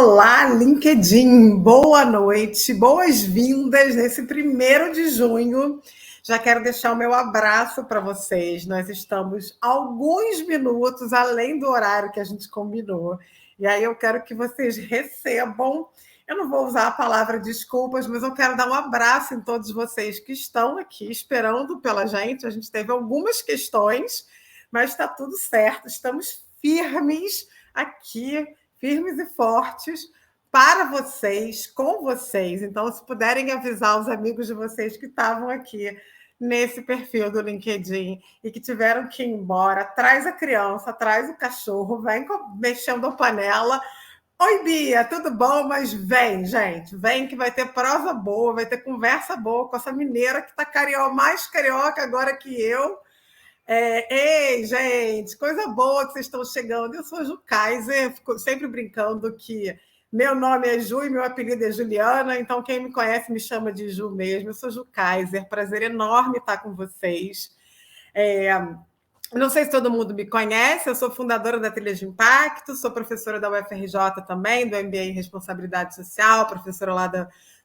Olá, LinkedIn, boa noite, boas-vindas nesse 1º de junho. Já quero deixar o meu abraço para vocês. Nós estamos alguns minutos além do horário que a gente combinou. E aí eu quero que vocês recebam. Eu não vou usar a palavra desculpas, mas eu quero dar um abraço em todos vocês que estão aqui esperando pela gente. A gente teve algumas questões, mas está tudo certo. Estamos firmes aqui, firmes e fortes para vocês, com vocês. Então, se puderem avisar os amigos de vocês que estavam aqui nesse perfil do LinkedIn e que tiveram que ir embora, traz a criança, traz o cachorro, vem mexendo a panela. Oi, Bia, tudo bom? Mas vem, gente, vem que vai ter prosa boa, vai ter conversa boa com essa mineira que está mais carioca agora que eu. Ei, gente, coisa boa que vocês estão chegando. Eu sou a Ju Kaiser, fico sempre brincando que meu nome é Ju e meu apelido é Juliana, então quem me conhece me chama de Ju mesmo. Eu sou Ju Kaiser, prazer enorme estar com vocês. Não sei se todo mundo me conhece, eu sou fundadora da Trilha de Impacto, sou professora da UFRJ também, do MBA em Responsabilidade Social, professora lá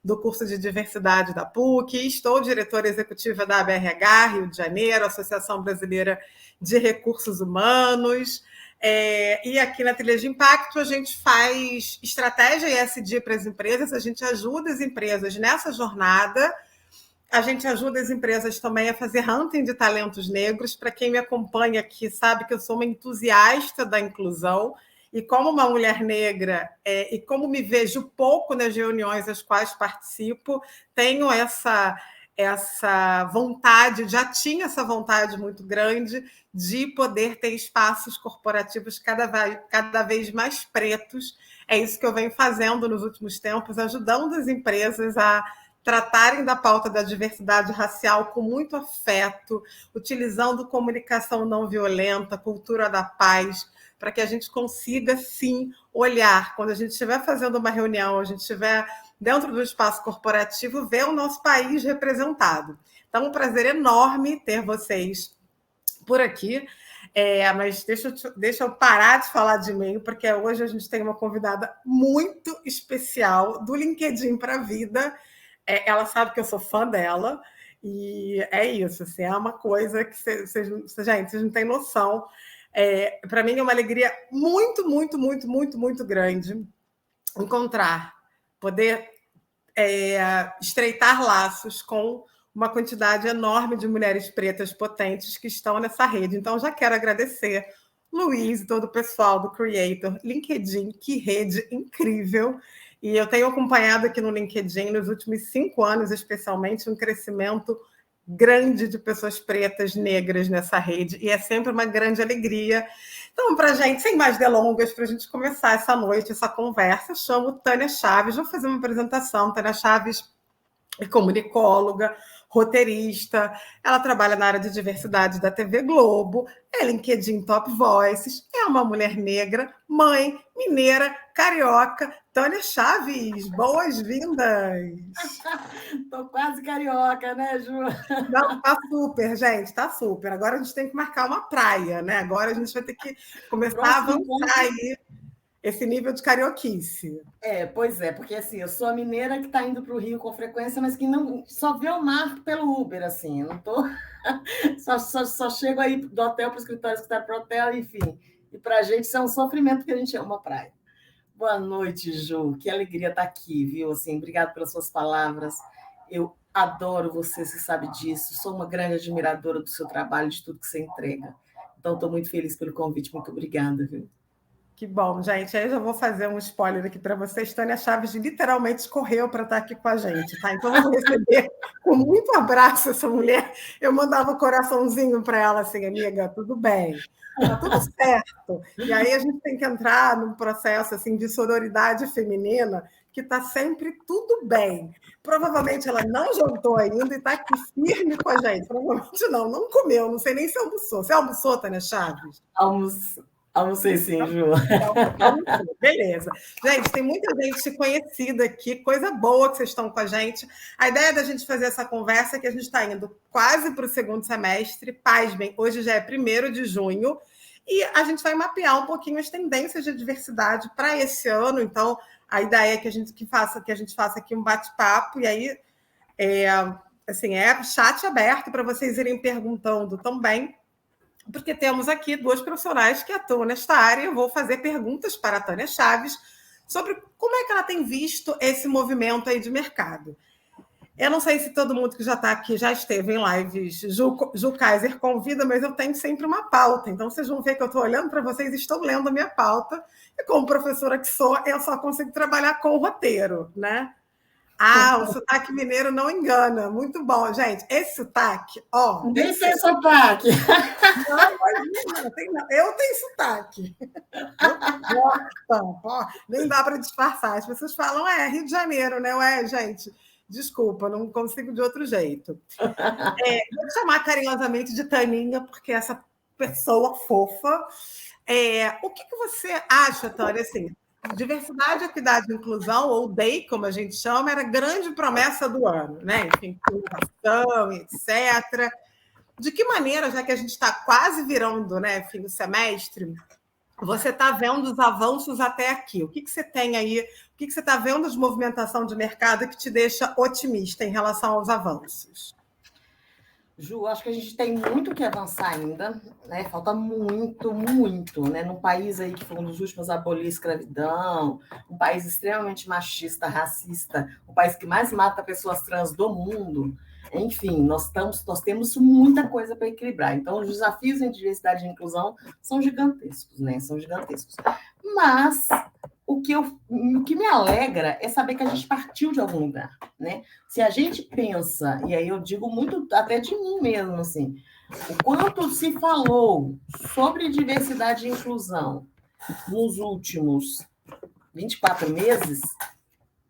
do curso de Diversidade da PUC, estou diretora executiva da ABRH, Rio de Janeiro, Associação Brasileira de Recursos Humanos, e aqui na Trilha de Impacto a gente faz estratégia ESG para as empresas, a gente ajuda as empresas nessa jornada. A gente ajuda as empresas também a fazer hunting de talentos negros. Para quem me acompanha aqui sabe que eu sou uma entusiasta da inclusão e como uma mulher negra e como me vejo pouco nas reuniões às quais participo, tenho essa vontade, já tinha essa vontade muito grande de poder ter espaços corporativos cada vez mais pretos. É isso que eu venho fazendo nos últimos tempos, ajudando as empresas a tratarem da pauta da diversidade racial com muito afeto, utilizando comunicação não violenta, cultura da paz, para que a gente consiga, sim, olhar. Quando a gente estiver fazendo uma reunião, a gente estiver dentro do espaço corporativo, ver o nosso país representado. Então, um prazer enorme ter vocês por aqui. Mas deixa eu parar de falar de mim, porque hoje a gente tem uma convidada muito especial do LinkedIn para a Vida. Ela sabe que eu sou fã dela, e é isso, assim, é uma coisa que vocês não têm noção. Para mim é uma alegria muito, muito, muito, muito, muito grande encontrar, poder estreitar laços com uma quantidade enorme de mulheres pretas potentes que estão nessa rede. Então, já quero agradecer Luiz e todo o pessoal do Creator LinkedIn, que rede incrível. E eu tenho acompanhado aqui no LinkedIn, nos últimos 5 anos, especialmente, um crescimento grande de pessoas pretas, negras nessa rede, e é sempre uma grande alegria. Então, para a gente, sem mais delongas, para a gente começar essa noite, essa conversa, eu chamo Tânia Chaves, vou fazer uma apresentação. Tânia Chaves é comunicóloga, roteirista, ela trabalha na área de diversidade da TV Globo, é LinkedIn Top Voices, é uma mulher negra, mãe, mineira, carioca. Tânia Chaves, boas-vindas! Estou quase carioca, né, Ju? Não, tá super, gente, tá super. Agora a gente tem que marcar uma praia, né? Agora a gente vai ter que começar a avançar aí esse nível de carioquice. Pois é, porque assim, eu sou a mineira que está indo para o Rio com frequência, mas que não só vê o mar pelo Uber, assim, eu não tô só chego aí do hotel para o escritório para o hotel, enfim. E para a gente isso é um sofrimento porque a gente ama a praia. Boa noite, Ju, que alegria estar aqui, viu? Assim, obrigada pelas suas palavras. Eu adoro você, você sabe disso. Sou uma grande admiradora do seu trabalho, de tudo que você entrega. Então, estou muito feliz pelo convite. Muito obrigada, viu? Que bom, gente. Aí eu já vou fazer um spoiler aqui para vocês. Tânia Chaves literalmente correu para estar aqui com a gente, tá? Então, vamos receber com muito abraço essa mulher. Eu mandava um coraçãozinho para ela, assim, amiga, tudo bem, tá tudo certo. E aí a gente tem que entrar num processo assim, de sororidade feminina, que está sempre tudo bem. Provavelmente ela não jantou ainda e está aqui firme com a gente. Provavelmente não comeu, não sei nem se almoçou. Você almoçou, Tânia Chaves? Almocei sim, Ju. Beleza. Gente, tem muita gente conhecida aqui, coisa boa que vocês estão com a gente. A ideia da gente fazer essa conversa é que a gente está indo quase para o 2º semestre, pasmem, hoje já é 1º de junho, e a gente vai mapear um pouquinho as tendências de diversidade para esse ano. Então, A ideia é que a gente faça aqui um bate-papo, e aí assim, é chat aberto para vocês irem perguntando também, porque temos aqui duas profissionais que atuam nesta área. Eu vou fazer perguntas para a Tânia Chaves sobre como é que ela tem visto esse movimento aí de mercado. Eu não sei se todo mundo que já está aqui já esteve em lives Ju Kaiser convida, mas eu tenho sempre uma pauta. Então, vocês vão ver que eu estou olhando para vocês e estou lendo a minha pauta. E como professora que sou, eu só consigo trabalhar com o roteiro, né? O sotaque mineiro não engana. Muito bom, gente. Esse sotaque, ó... Nem sei sotaque. Eu tenho sotaque. Nem dá para disfarçar. As pessoas falam, Rio de Janeiro, né? Gente... Desculpa, não consigo de outro jeito. Vou te chamar carinhosamente de Taninha, porque essa pessoa fofa. O que você acha, Tânia? Assim, diversidade, equidade e inclusão, ou DEI, como a gente chama, era a grande promessa do ano, né? Enfim, inovação, etc. De que maneira, já que a gente está quase virando, né, fim do semestre, você está vendo os avanços até aqui? O que você tem aí? O que você está vendo de movimentação de mercado que te deixa otimista em relação aos avanços? Ju, acho que a gente tem muito que avançar ainda, né? Falta muito, muito, né? Num país aí que foi um dos últimos a abolir a escravidão, um país extremamente machista, racista, o país que mais mata pessoas trans do mundo. Enfim, nós temos muita coisa para equilibrar. Então, os desafios em diversidade e inclusão são gigantescos, né? São gigantescos. Mas o que me alegra é saber que a gente partiu de algum lugar, né? Se a gente pensa, e aí eu digo muito até de mim mesmo, assim, o quanto se falou sobre diversidade e inclusão nos últimos 24 meses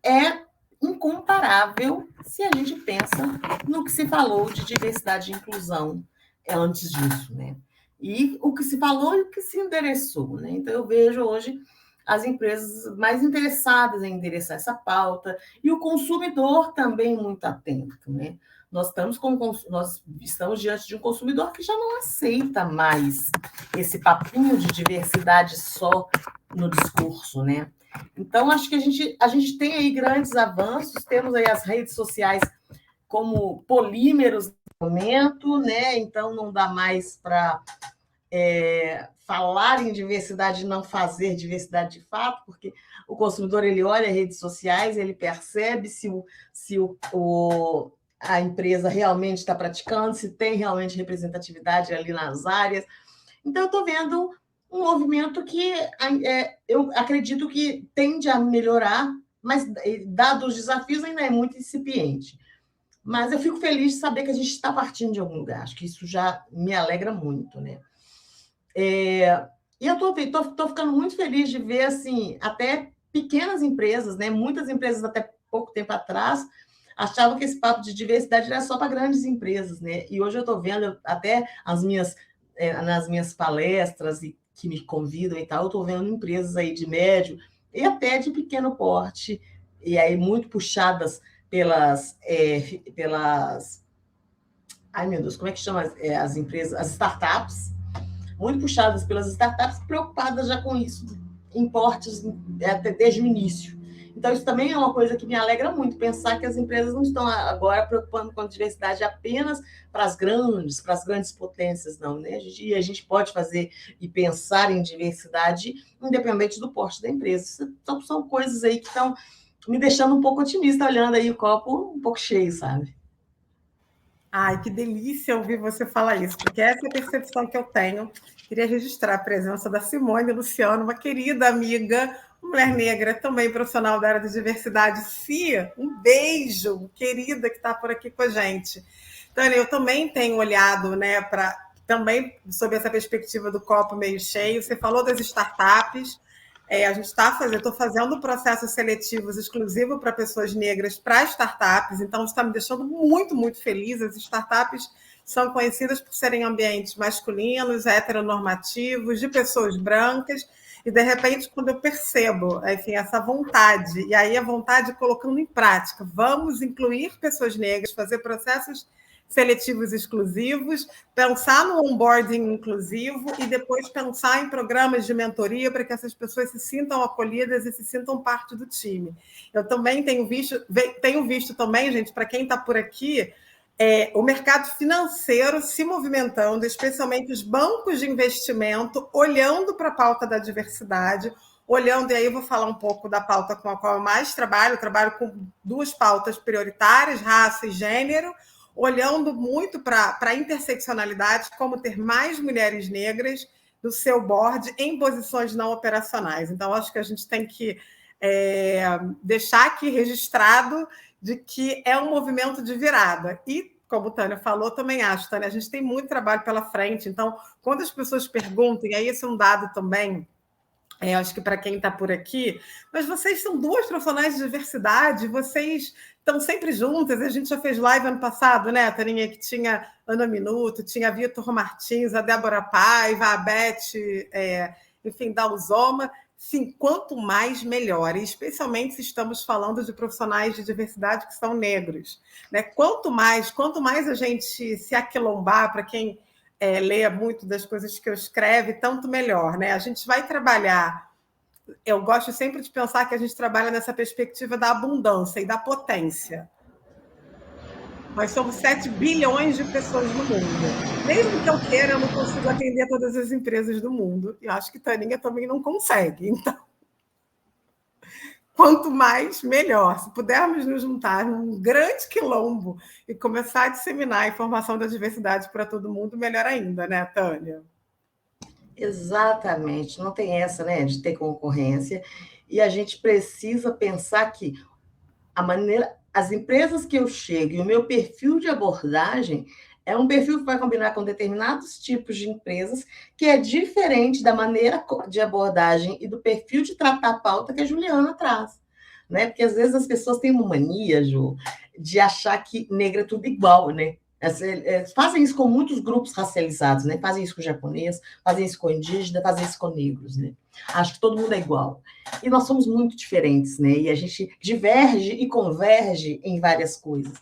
é incomparável se a gente pensa no que se falou de diversidade e inclusão antes disso, né? E o que se falou e o que se endereçou, né? Então, eu vejo hoje as empresas mais interessadas em endereçar essa pauta e o consumidor também muito atento, né? Nós estamos diante de um consumidor que já não aceita mais esse papinho de diversidade só no discurso, né? Então, acho que a gente tem aí grandes avanços, temos aí as redes sociais como polímeros no momento, né? Então, não dá mais para falar em diversidade e não fazer diversidade de fato, porque o consumidor ele olha as redes sociais, ele percebe se a empresa realmente está praticando, se tem realmente representatividade ali nas áreas. Então, eu estou vendo um movimento que eu acredito que tende a melhorar, mas, dados os desafios, ainda é muito incipiente. Mas eu fico feliz de saber que a gente está partindo de algum lugar. Acho que isso já me alegra muito, né? E eu estou ficando muito feliz de ver, assim, até pequenas empresas, né? Muitas empresas, até pouco tempo atrás, achavam que esse papo de diversidade era só para grandes empresas, né? E hoje eu estou vendo até nas minhas palestras e que me convidam e tal, eu estou vendo empresas aí de médio e até de pequeno porte, e aí muito puxadas pelas ai, meu Deus, como é que chama as empresas? As startups, muito puxadas pelas startups, preocupadas já com isso, em portes até desde o início. Então, isso também é uma coisa que me alegra muito, pensar que as empresas não estão agora preocupando com a diversidade apenas para as grandes potências, não, né? A gente pode fazer e pensar em diversidade independente do porte da empresa. São coisas aí que estão me deixando um pouco otimista, olhando aí o copo um pouco cheio, sabe? Ai, que delícia ouvir você falar isso, porque essa é a percepção que eu tenho. Queria registrar a presença da Simone Luciano, uma querida amiga, mulher negra, também profissional da área de diversidade. Cia, um beijo, querida, que está por aqui com a gente. Tânia, eu também tenho olhado, né, também sob essa perspectiva do copo meio cheio. Você falou das startups. A gente estou fazendo processos seletivos exclusivos para pessoas negras para startups, então isso está me deixando muito, muito feliz. As startups são conhecidas por serem ambientes masculinos, heteronormativos, de pessoas brancas, e de repente, quando eu percebo, enfim, essa vontade, e aí a vontade colocando em prática, vamos incluir pessoas negras, fazer processos seletivos exclusivos, pensar no onboarding inclusivo e depois pensar em programas de mentoria para que essas pessoas se sintam acolhidas e se sintam parte do time. Eu também tenho visto também, gente, para quem está por aqui, o mercado financeiro se movimentando, especialmente os bancos de investimento, olhando para a pauta da diversidade, olhando, e aí eu vou falar um pouco da pauta com a qual eu mais trabalho com 2 pautas prioritárias, raça e gênero, olhando muito para a interseccionalidade, como ter mais mulheres negras no seu board em posições não operacionais. Então, acho que a gente tem que deixar aqui registrado de que é um movimento de virada. E, como a Tânia falou, também acho, Tânia, a gente tem muito trabalho pela frente. Então, quando as pessoas perguntam, e aí esse é um dado também, acho que para quem está por aqui, mas vocês são 2 profissionais de diversidade, vocês estão sempre juntas, a gente já fez live ano passado, né, Taninha, que tinha Ana Minuto, tinha Vitor Martins, a Débora Paiva, a Beth, enfim, da Uzoma. Sim, quanto mais, melhor, e especialmente se estamos falando de profissionais de diversidade que são negros, né? Quanto mais a gente se aquilombar, para quem leia muito das coisas que eu escrevo, tanto melhor, né? A gente vai trabalhar. Eu gosto sempre de pensar que a gente trabalha nessa perspectiva da abundância e da potência. Nós somos 7 bilhões de pessoas no mundo. Mesmo que eu queira, eu não consigo atender todas as empresas do mundo. E acho que Taninha também não consegue. Então, quanto mais, melhor. Se pudermos nos juntar num grande quilombo e começar a disseminar a informação da diversidade para todo mundo, melhor ainda, né, Tânia? Exatamente. Não tem essa, né, de ter concorrência. E a gente precisa pensar que as empresas que eu chego e o meu perfil de abordagem é um perfil que vai combinar com determinados tipos de empresas, que é diferente da maneira de abordagem e do perfil de tratar a pauta que a Juliana traz. Né? Porque às vezes as pessoas têm uma mania, Ju, de achar que negra é tudo igual, né? Fazem isso com muitos grupos racializados, né? Fazem isso com japonês, fazem isso com indígena, fazem isso com negros, né? Acho que todo mundo é igual. E nós somos muito diferentes, né? E a gente diverge e converge em várias coisas.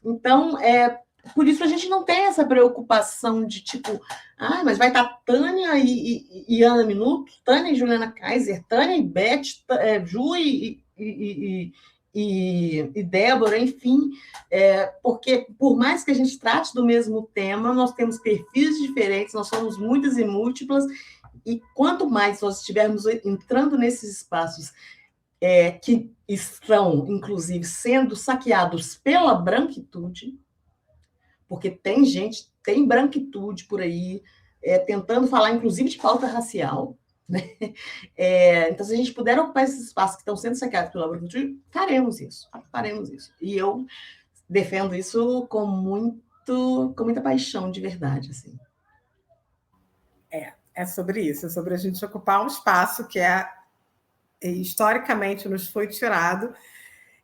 Então, por isso a gente não tem essa preocupação de tipo, mas vai estar Tânia e Ana Minuto, Tânia e Juliana Kaiser, Tânia e Beth, Ju e Débora, enfim, porque por mais que a gente trate do mesmo tema, nós temos perfis diferentes, nós somos muitas e múltiplas, e quanto mais nós estivermos entrando nesses espaços que estão, inclusive, sendo saqueados pela branquitude, porque tem branquitude por aí, tentando falar, inclusive, de pauta racial, né? Então, se a gente puder ocupar esses espaços que estão sendo saqueados pela branquitude, faremos isso. E eu defendo isso com muita paixão, de verdade, assim. É sobre isso, é sobre a gente ocupar um espaço que historicamente nos foi tirado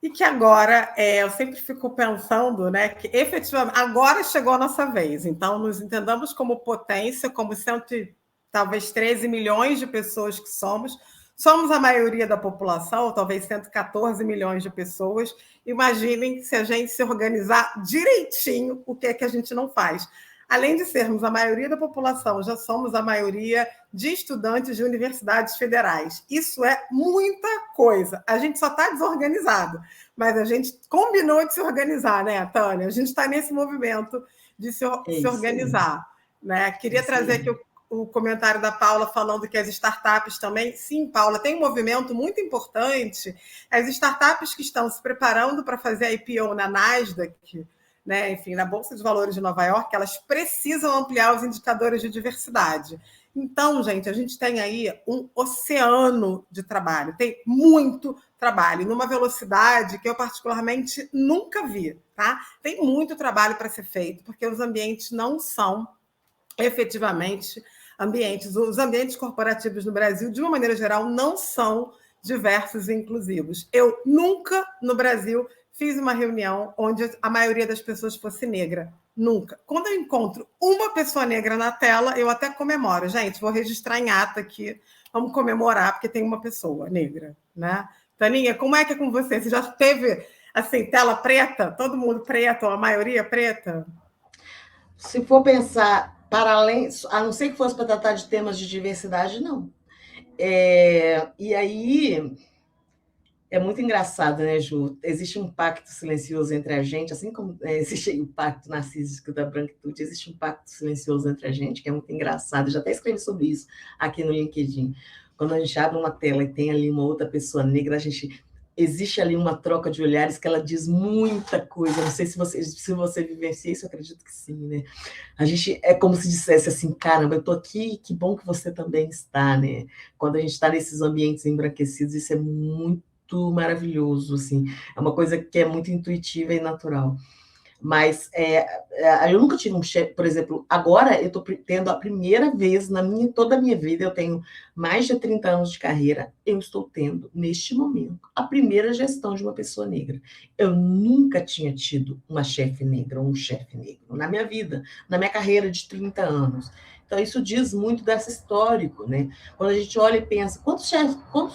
e que agora, eu sempre fico pensando, né, que efetivamente agora chegou a nossa vez. Então, nos entendamos como potência, como talvez 13 milhões de pessoas que somos a maioria da população, talvez 114 milhões de pessoas. Imaginem se a gente se organizar direitinho, o que é que a gente não faz. Além de sermos a maioria da população, já somos a maioria de estudantes de universidades federais. Isso é muita coisa. A gente só está desorganizado, mas a gente combinou de se organizar, né, Tânia? A gente está nesse movimento de se organizar. Né? Queria trazer aqui o comentário da Paula falando que as startups também... Sim, Paula, tem um movimento muito importante. As startups que estão se preparando para fazer a IPO na Nasdaq, né, enfim, na Bolsa de Valores de Nova York, elas precisam ampliar os indicadores de diversidade. Então, gente, a gente tem aí um oceano de trabalho, tem muito trabalho, numa velocidade que eu particularmente nunca vi, tá? Tem muito trabalho para ser feito, porque os ambientes não são efetivamente ambientes. Os ambientes corporativos no Brasil, de uma maneira geral, não são diversos e inclusivos. Eu nunca, no Brasil, fiz uma reunião onde a maioria das pessoas fosse negra. Nunca. Quando eu encontro uma pessoa negra na tela, eu até comemoro. Gente, vou registrar em ata aqui. Vamos comemorar, porque tem uma pessoa negra, né? Taninha, como é que é com você? Você já teve, assim, tela preta? Todo mundo preto, ou a maioria preta? se for pensar para além, a não ser que fosse para tratar de temas de diversidade, não. E aí é muito engraçado, né, Ju? Existe um pacto silencioso entre a gente, assim como existe o pacto narcísico da branquitude, existe um pacto silencioso entre a gente, que é muito engraçado. Eu já até escrevi sobre isso aqui no LinkedIn. Quando a gente abre uma tela e tem ali uma outra pessoa negra, existe ali uma troca de olhares que ela diz muita coisa. Não sei se você vivencia isso, eu acredito que sim, né? A gente é como se dissesse assim, caramba, eu estou aqui, que bom que você também está, né? Quando a gente está nesses ambientes embranquecidos, isso é muito maravilhoso, assim. É uma coisa que é muito intuitiva e natural. Mas eu nunca tive um chefe, por exemplo, agora eu estou tendo a primeira vez toda a minha vida, eu tenho mais de 30 anos de carreira, eu estou tendo, neste momento, a primeira gestão de uma pessoa negra. Eu nunca tinha tido uma chefe negra ou um chefe negro na minha vida, na minha carreira de 30 anos. Então, isso diz muito desse histórico, né? Quando a gente olha e pensa, quantos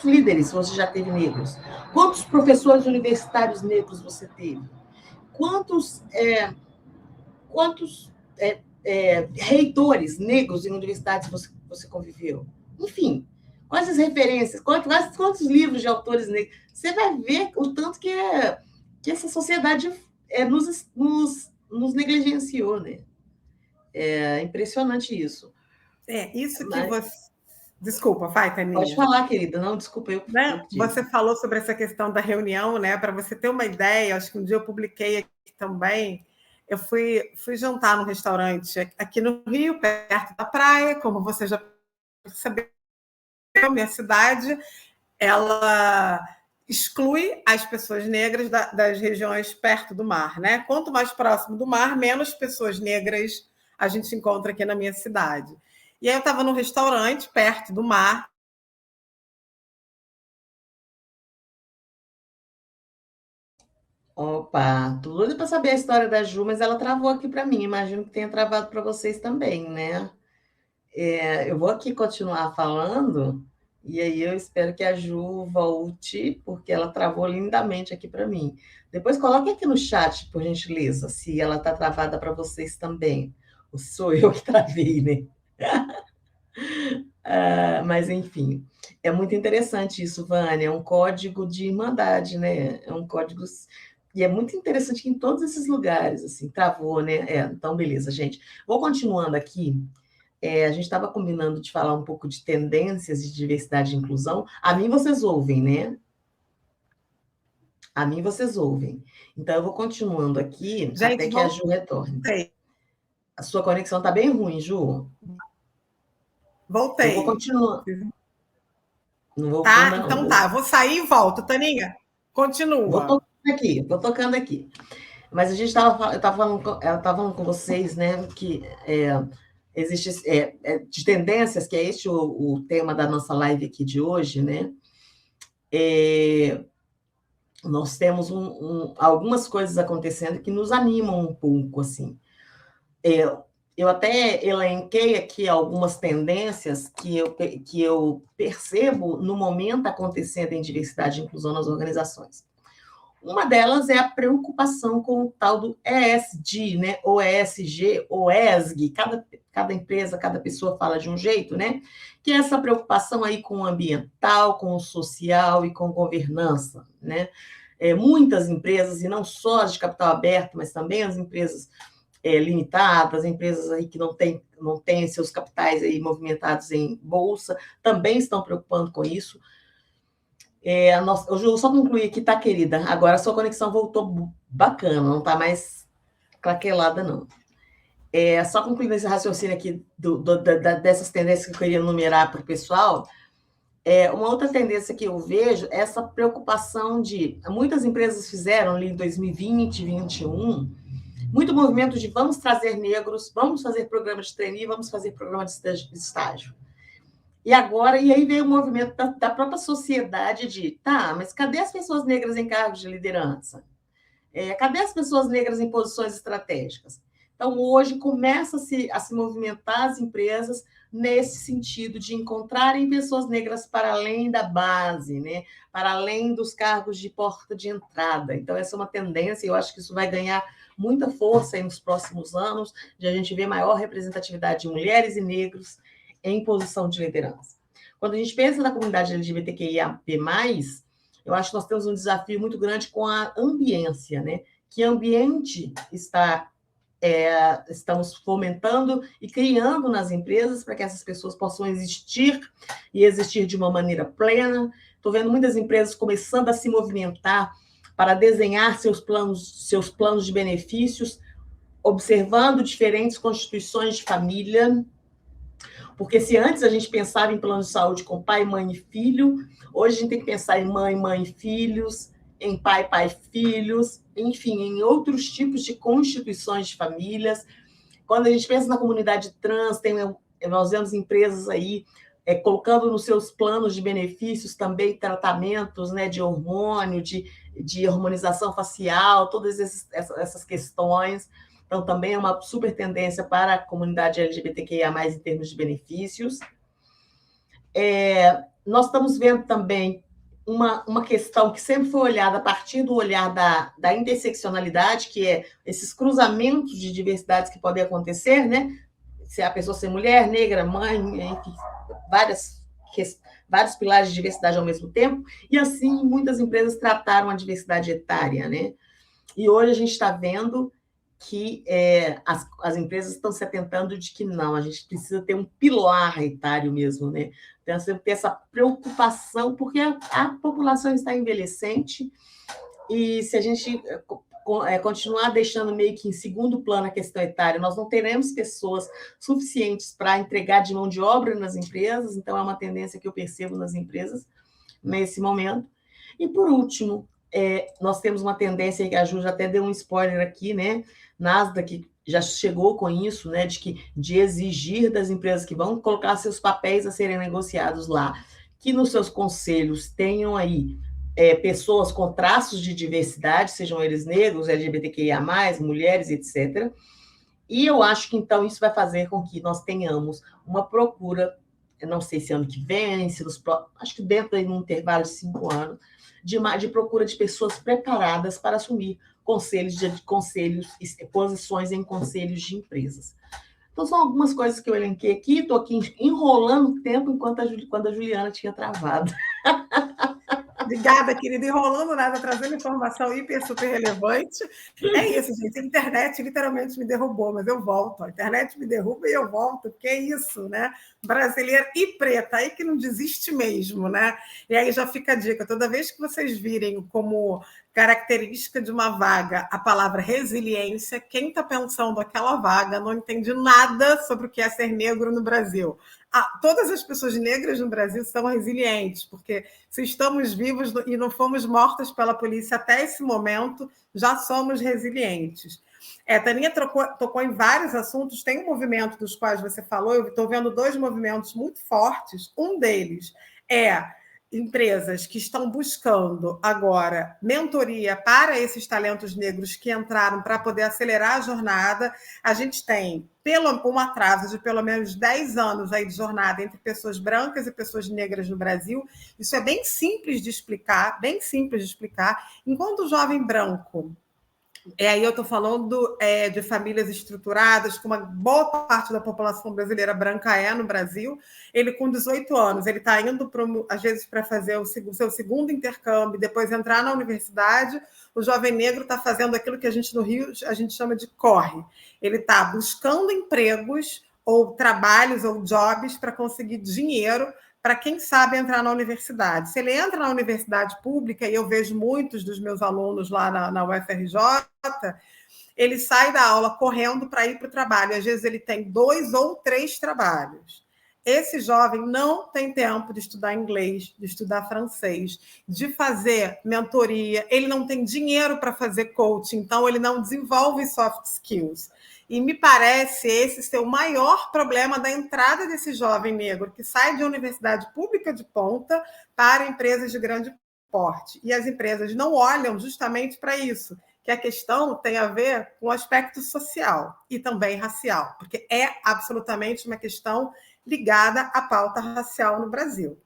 líderes você já teve negros? Quantos professores universitários negros você teve? Quantos reitores negros em universidades você conviveu? Enfim, quais as referências, quantos livros de autores negros? Você vai ver o tanto que essa sociedade nos negligenciou, né? É impressionante isso. Isso que você... Desculpa, vai, Taninha. Pode falar, querida. Não, desculpa, eu Você falou sobre essa questão da reunião, né? Para você ter uma ideia, acho que um dia eu publiquei aqui também. Eu fui jantar num restaurante aqui no Rio, perto da praia, como você já percebeu, minha cidade, ela exclui as pessoas negras das regiões perto do mar, né? Quanto mais próximo do mar, menos pessoas negras a gente encontra aqui na minha cidade. E aí eu estava num restaurante perto do mar. Opa, tô doida para saber a história da Ju, mas ela travou aqui para mim. Imagino que tenha travado para vocês também, né? Eu vou aqui continuar falando e aí eu espero que a Ju volte, porque ela travou lindamente aqui para mim. Depois coloque aqui no chat, por gentileza, se ela está travada para vocês também. Ou se sou eu que travei, né? Mas, enfim, é muito interessante isso, Vânia. É um código de irmandade, né? É um código... E é muito interessante que em todos esses lugares, assim, travou, né? Então, beleza, gente. Vou continuando aqui. A gente estava combinando de falar um pouco de tendências de diversidade e inclusão. A mim vocês ouvem, né? A mim vocês ouvem. Então, eu vou continuando aqui até que a Ju retorne. A sua conexão está bem ruim, Ju. Voltei. Eu vou continuar. Não voltou, tá, não. Então tá. Vou sair e volto. Taninha, continua. Vou tocando aqui. Mas a gente eu estava falando com vocês, né, que existe de tendências, que é este o tema da nossa live aqui de hoje, né? Nós temos algumas coisas acontecendo que nos animam um pouco, assim. Eu até elenquei aqui algumas tendências que eu percebo no momento acontecendo em diversidade e inclusão nas organizações. Uma delas é a preocupação com o tal do ESG, né? Ou ESG, ou ESG, cada empresa, cada pessoa fala de um jeito, né? Que é essa preocupação aí com o ambiental, com o social e com governança, né? Muitas empresas, e não só as de capital aberto, mas também as empresas limitadas, empresas aí que não têm seus capitais aí movimentados em bolsa, também estão preocupando com isso. Eu só concluí aqui, tá, querida? Agora a sua conexão voltou bacana, não tá mais craquelada, não. Só concluindo esse raciocínio aqui dessas tendências que eu queria enumerar para o pessoal, uma outra tendência que eu vejo é essa preocupação de... Muitas empresas fizeram ali em 2020, 2021, muito movimento de vamos trazer negros, vamos fazer programa de trainee, vamos fazer programa de estágio. E aí veio o movimento da própria sociedade de, tá, mas cadê as pessoas negras em cargos de liderança? Cadê as pessoas negras em posições estratégicas? Então, hoje, começa a se movimentar as empresas nesse sentido de encontrarem pessoas negras para além da base, né? Para além dos cargos de porta de entrada. Então, essa é uma tendência, e eu acho que isso vai ganhar muita força aí nos próximos anos, de a gente ver maior representatividade de mulheres e negros em posição de liderança. Quando a gente pensa na comunidade LGBTQIA+, eu acho que nós temos um desafio muito grande com a ambiência, né? Que ambiente estamos fomentando e criando nas empresas para que essas pessoas possam existir e existir de uma maneira plena. Estou vendo muitas empresas começando a se movimentar para desenhar seus planos de benefícios, observando diferentes constituições de família, porque se antes a gente pensava em plano de saúde com pai, mãe e filho, hoje a gente tem que pensar em mãe, mãe e filhos, em pai, pai e filhos, enfim, em outros tipos de constituições de famílias. Quando a gente pensa na comunidade trans, nós vemos empresas aí colocando nos seus planos de benefícios também tratamentos, né, de hormônio, de hormonização facial, todas essas questões. Então, também é uma super tendência para a comunidade LGBTQIA+, em termos de benefícios. Nós estamos vendo também uma questão que sempre foi olhada a partir do olhar da interseccionalidade, que é esses cruzamentos de diversidades que podem acontecer, né? Se a pessoa ser mulher, negra, mãe, enfim, vários pilares de diversidade ao mesmo tempo, e assim muitas empresas trataram a diversidade etária, né? E hoje a gente está vendo que as empresas estão se atentando de que não, a gente precisa ter um pilar etário mesmo, né? Então, você ter essa preocupação, porque a população está envelhecente, e se a gente continuar deixando meio que em segundo plano a questão etária, nós não teremos pessoas suficientes para entregar de mão de obra nas empresas, então é uma tendência que eu percebo nas empresas nesse momento. E, por último, nós temos uma tendência, que a Ju já até deu um spoiler aqui, né? Nasdaq já chegou com isso, né? De exigir das empresas que vão colocar seus papéis a serem negociados lá, que nos seus conselhos tenham aí pessoas com traços de diversidade, sejam eles negros, LGBTQIA+, mulheres, etc. E eu acho que, então, isso vai fazer com que nós tenhamos uma procura, eu não sei se ano que vem, acho que dentro de um intervalo de 5 anos, de procura de pessoas preparadas para assumir posições em conselhos de empresas. Então, são algumas coisas que eu elenquei aqui, estou aqui enrolando o tempo quando a Juliana tinha travado. Obrigada, querida. Enrolando nada, trazendo informação hiper, super relevante. É isso, gente. A internet literalmente me derrubou, mas eu volto. A internet me derruba e eu volto, porque é isso, né? Brasileira e preta, aí que não desiste mesmo, né? E aí já fica a dica: toda vez que vocês virem como característica de uma vaga a palavra resiliência, quem está pensando aquela vaga não entende nada sobre o que é ser negro no Brasil. Todas as pessoas negras no Brasil são resilientes, porque se estamos vivos e não fomos mortas pela polícia até esse momento, já somos resilientes. Taninha tocou em vários assuntos, tem um movimento dos quais você falou, eu estou vendo 2 movimentos muito fortes. Um deles é empresas que estão buscando agora mentoria para esses talentos negros que entraram para poder acelerar a jornada. A gente tem um atraso de pelo menos 10 anos aí de jornada entre pessoas brancas e pessoas negras no Brasil. Isso é bem simples de explicar, bem simples de explicar. Enquanto o jovem branco, aí eu estou falando de famílias estruturadas, como uma boa parte da população brasileira branca no Brasil. Ele, com 18 anos, ele está indo, às vezes, para fazer o seu segundo intercâmbio, depois entrar na universidade. O jovem negro está fazendo aquilo que a gente, no Rio, a gente chama de corre. Ele está buscando empregos, ou trabalhos, ou jobs, para conseguir dinheiro, para quem sabe entrar na universidade. Se ele entra na universidade pública, e eu vejo muitos dos meus alunos lá na UFRJ, ele sai da aula correndo para ir para o trabalho. Às vezes ele tem 2 ou 3 trabalhos. Esse jovem não tem tempo de estudar inglês, de estudar francês, de fazer mentoria, ele não tem dinheiro para fazer coaching, então ele não desenvolve soft skills. E me parece esse ser o maior problema da entrada desse jovem negro que sai de uma universidade pública de ponta para empresas de grande porte. E as empresas não olham justamente para isso, que a questão tem a ver com o aspecto social e também racial, porque é absolutamente uma questão ligada à pauta racial no Brasil.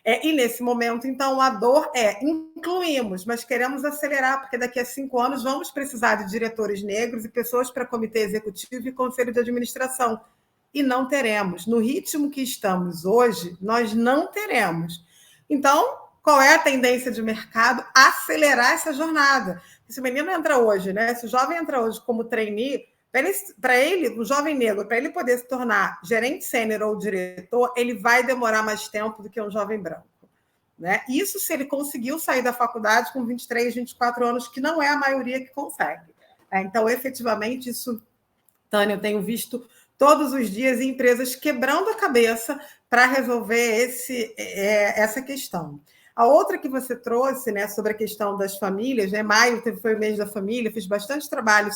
E nesse momento, então, a dor incluímos, mas queremos acelerar, porque daqui a 5 anos vamos precisar de diretores negros e pessoas para comitê executivo e conselho de administração. E não teremos. No ritmo que estamos hoje, nós não teremos. Então, qual é a tendência de mercado? Acelerar essa jornada. Se o menino entra hoje, né? Se o jovem entra hoje como trainee, para ele, o jovem negro, para ele poder se tornar gerente sênior ou diretor, ele vai demorar mais tempo do que um jovem branco. Né? Isso se ele conseguiu sair da faculdade com 23, 24 anos, que não é a maioria que consegue. Então, efetivamente, isso, Tânia, eu tenho visto todos os dias em empresas quebrando a cabeça para resolver essa questão. A outra que você trouxe, né, sobre a questão das famílias, né, maio foi o mês da família, fiz bastante trabalho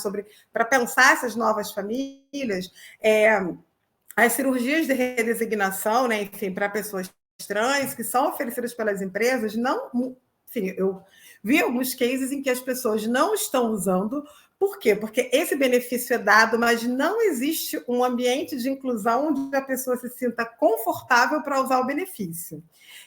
para pensar essas novas famílias, as cirurgias de redesignação, né, enfim, para pessoas trans, que são oferecidas pelas empresas, enfim, eu vi alguns cases em que as pessoas não estão usando. Por quê? Porque esse benefício é dado, mas não existe um ambiente de inclusão onde a pessoa se sinta confortável para usar o benefício.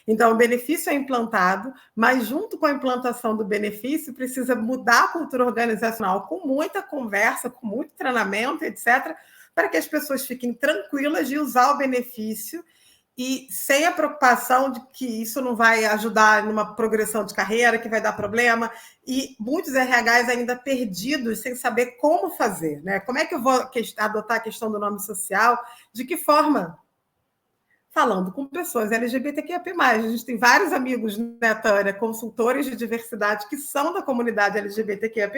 Então, o benefício é implantado, mas junto com a implantação do benefício, precisa mudar a cultura organizacional com muita conversa, com muito treinamento, etc., para que as pessoas fiquem tranquilas de usar o benefício e sem a preocupação de que isso não vai ajudar numa progressão de carreira, que vai dar problema, e muitos RHs ainda perdidos, sem saber como fazer, né? Como é que eu vou adotar a questão do nome social? De que forma? Falando com pessoas LGBTQIA+. A gente tem vários amigos, né, Tânia, consultores de diversidade que são da comunidade LGBTQIA+,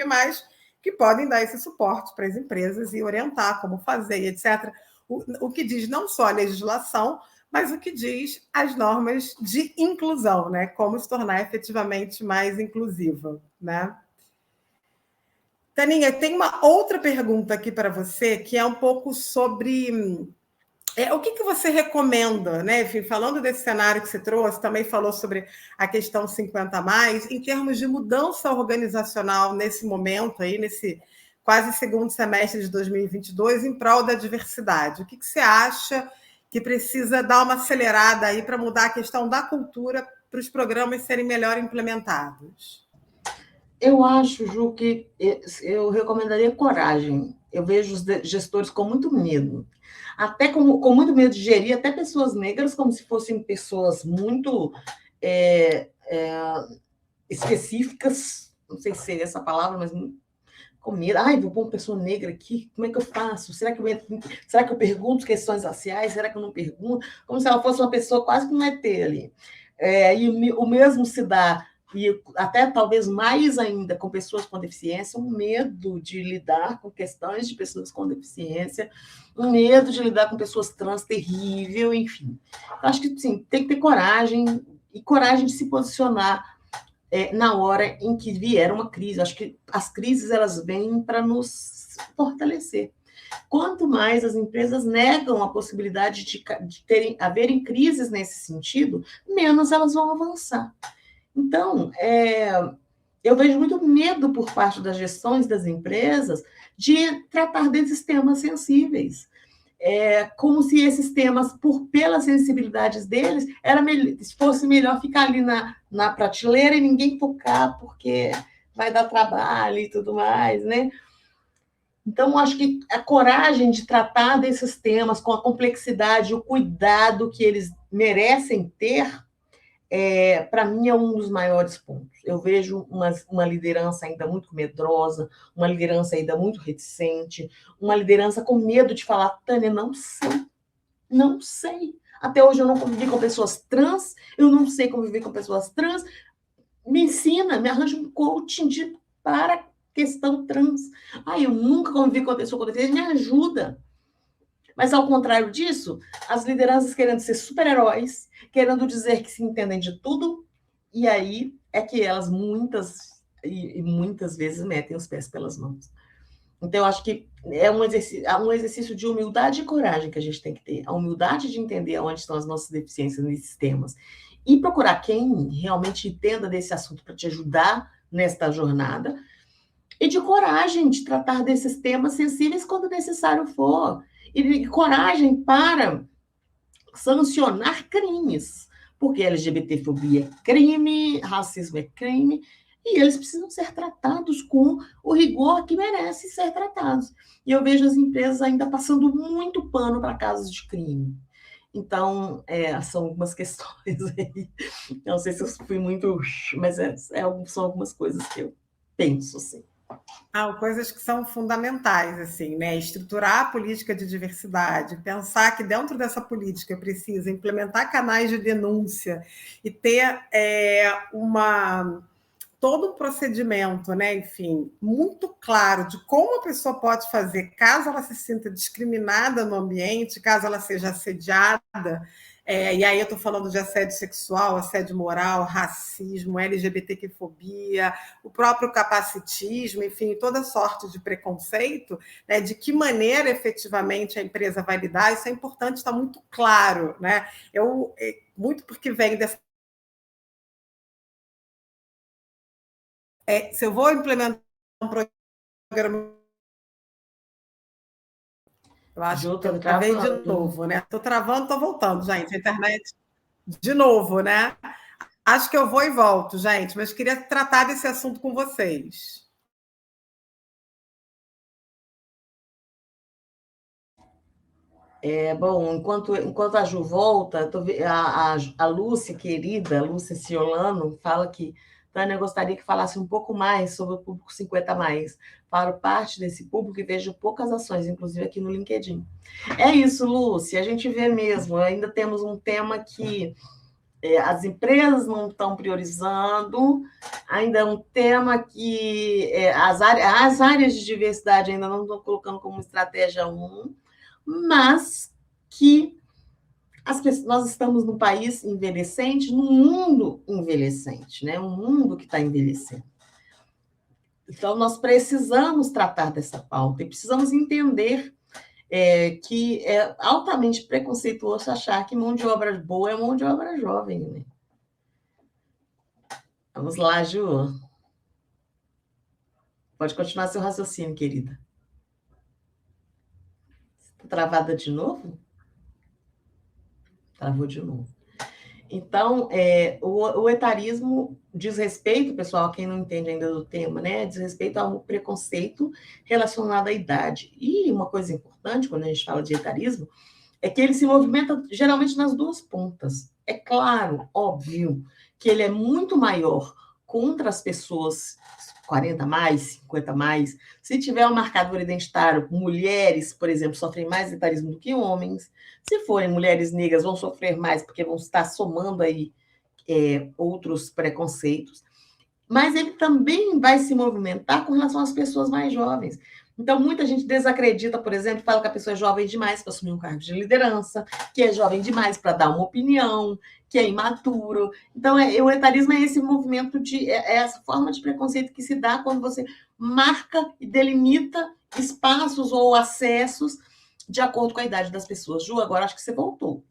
que podem dar esse suporte para as empresas e orientar como fazer, etc. O que diz não só a legislação, mas o que diz as normas de inclusão, né? Como se tornar efetivamente mais inclusiva, né? Taninha, tem uma outra pergunta aqui para você, que é um pouco sobre o que você recomenda, né? Enfim, falando desse cenário que você trouxe, também falou sobre a questão 50+, em termos de mudança organizacional nesse momento, aí, nesse quase segundo semestre de 2022, em prol da diversidade. O que você acha que precisa dar uma acelerada aí para mudar a questão da cultura para os programas serem melhor implementados? Eu acho, Ju, que eu recomendaria coragem. Eu vejo os gestores com muito medo. Até com muito medo de gerir até pessoas negras como se fossem pessoas muito específicas, não sei se seria essa palavra, mas com medo. Ai, vou pôr uma pessoa negra aqui, como é que eu faço? Será que eu pergunto questões raciais? Será que eu não pergunto? Como se ela fosse uma pessoa quase que um ET ali. E o mesmo se dá, e até talvez mais ainda com pessoas com deficiência, um medo de lidar com questões de pessoas com deficiência, um medo de lidar com pessoas trans terrível, enfim. Eu acho que, sim, tem que ter coragem, e coragem de se posicionar na hora em que vier uma crise. Acho que as crises elas vêm para nos fortalecer. Quanto mais as empresas negam a possibilidade de haverem crises nesse sentido, menos elas vão avançar. Então, eu vejo muito medo por parte das gestões das empresas de tratar desses temas sensíveis. Como se esses temas, pelas sensibilidades deles, fosse melhor ficar ali na prateleira e ninguém tocar, porque vai dar trabalho e tudo mais, né? Então, acho que a coragem de tratar desses temas com a complexidade, o cuidado que eles merecem ter, para mim, é um dos maiores pontos. Eu vejo uma liderança ainda muito medrosa, uma liderança ainda muito reticente, uma liderança com medo de falar, Tânia, não sei. Até hoje eu não convivi com pessoas trans, eu não sei conviver com pessoas trans. Me ensina, me arranja um coaching para questão trans. Eu nunca convivi com uma pessoa com deficiência, me ajuda. Mas, ao contrário disso, as lideranças querendo ser super-heróis, querendo dizer que se entendem de tudo, e aí é que elas muitas vezes metem os pés pelas mãos. Então, eu acho que é um exercício de humildade e coragem que a gente tem que ter. A humildade de entender onde estão as nossas deficiências nesses temas e procurar quem realmente entenda desse assunto para te ajudar nesta jornada, e de coragem de tratar desses temas sensíveis quando necessário for. E coragem para sancionar crimes, porque LGBTfobia é crime, racismo é crime, e eles precisam ser tratados com o rigor que merecem ser tratados. E eu vejo as empresas ainda passando muito pano para casos de crime. Então, são algumas questões aí. Não sei se eu fui muito, mas são algumas coisas que eu penso, assim. Coisas que são fundamentais, assim, né? Estruturar a política de diversidade, pensar que dentro dessa política precisa implementar canais de denúncia e ter todo um procedimento, né? Enfim, muito claro de como a pessoa pode fazer caso ela se sinta discriminada no ambiente, caso ela seja assediada. E aí eu estou falando de assédio sexual, assédio moral, racismo, LGBTQ-fobia, o próprio capacitismo, enfim, toda sorte de preconceito, né? De que maneira efetivamente a empresa vai lidar, isso é importante, está muito claro, né? Muito porque vem dessa. Se eu vou implementar um programa. Eu acho que eu travei de novo, né? Estou travando, estou voltando, gente. A internet de novo, né? Acho que eu vou e volto, gente, mas queria tratar desse assunto com vocês. Bom, enquanto a Ju volta, a Lúcia, querida, Lúcia Ciolano, fala que Tânia gostaria que falasse um pouco mais sobre o público 50 mais. Falo parte desse público e vejo poucas ações, inclusive aqui no LinkedIn. É isso, Lúcia, a gente vê mesmo. Ainda temos um tema que as empresas não estão priorizando, ainda é um tema que as áreas de diversidade ainda não estão colocando como estratégia 1, mas que nós estamos num país envelhecente, num mundo envelhecente, né? Um mundo que está envelhecendo. Então, nós precisamos tratar dessa pauta e precisamos entender que é altamente preconceituoso achar que mão de obra boa é mão de obra jovem, né? Vamos lá, Ju. Pode continuar seu raciocínio, querida. Está travada de novo? Travou de novo. Então, o etarismo diz respeito, pessoal, quem não entende ainda do tema, né? Diz respeito ao preconceito relacionado à idade. E uma coisa importante, quando a gente fala de etarismo, é que ele se movimenta geralmente nas duas pontas. É claro, óbvio, que ele é muito maior contra as pessoas 40 mais, 50 mais. Se tiver um marcador identitário, mulheres, por exemplo, sofrem mais etarismo do que homens. Se forem mulheres negras, vão sofrer mais, porque vão estar somando aí outros preconceitos. Mas ele também vai se movimentar com relação às pessoas mais jovens. Então, muita gente desacredita, por exemplo, fala que a pessoa é jovem demais para assumir um cargo de liderança, que é jovem demais para dar uma opinião, que é imaturo. Então, o etarismo é esse movimento essa forma de preconceito que se dá quando você marca e delimita espaços ou acessos de acordo com a idade das pessoas. Ju, agora acho que você voltou.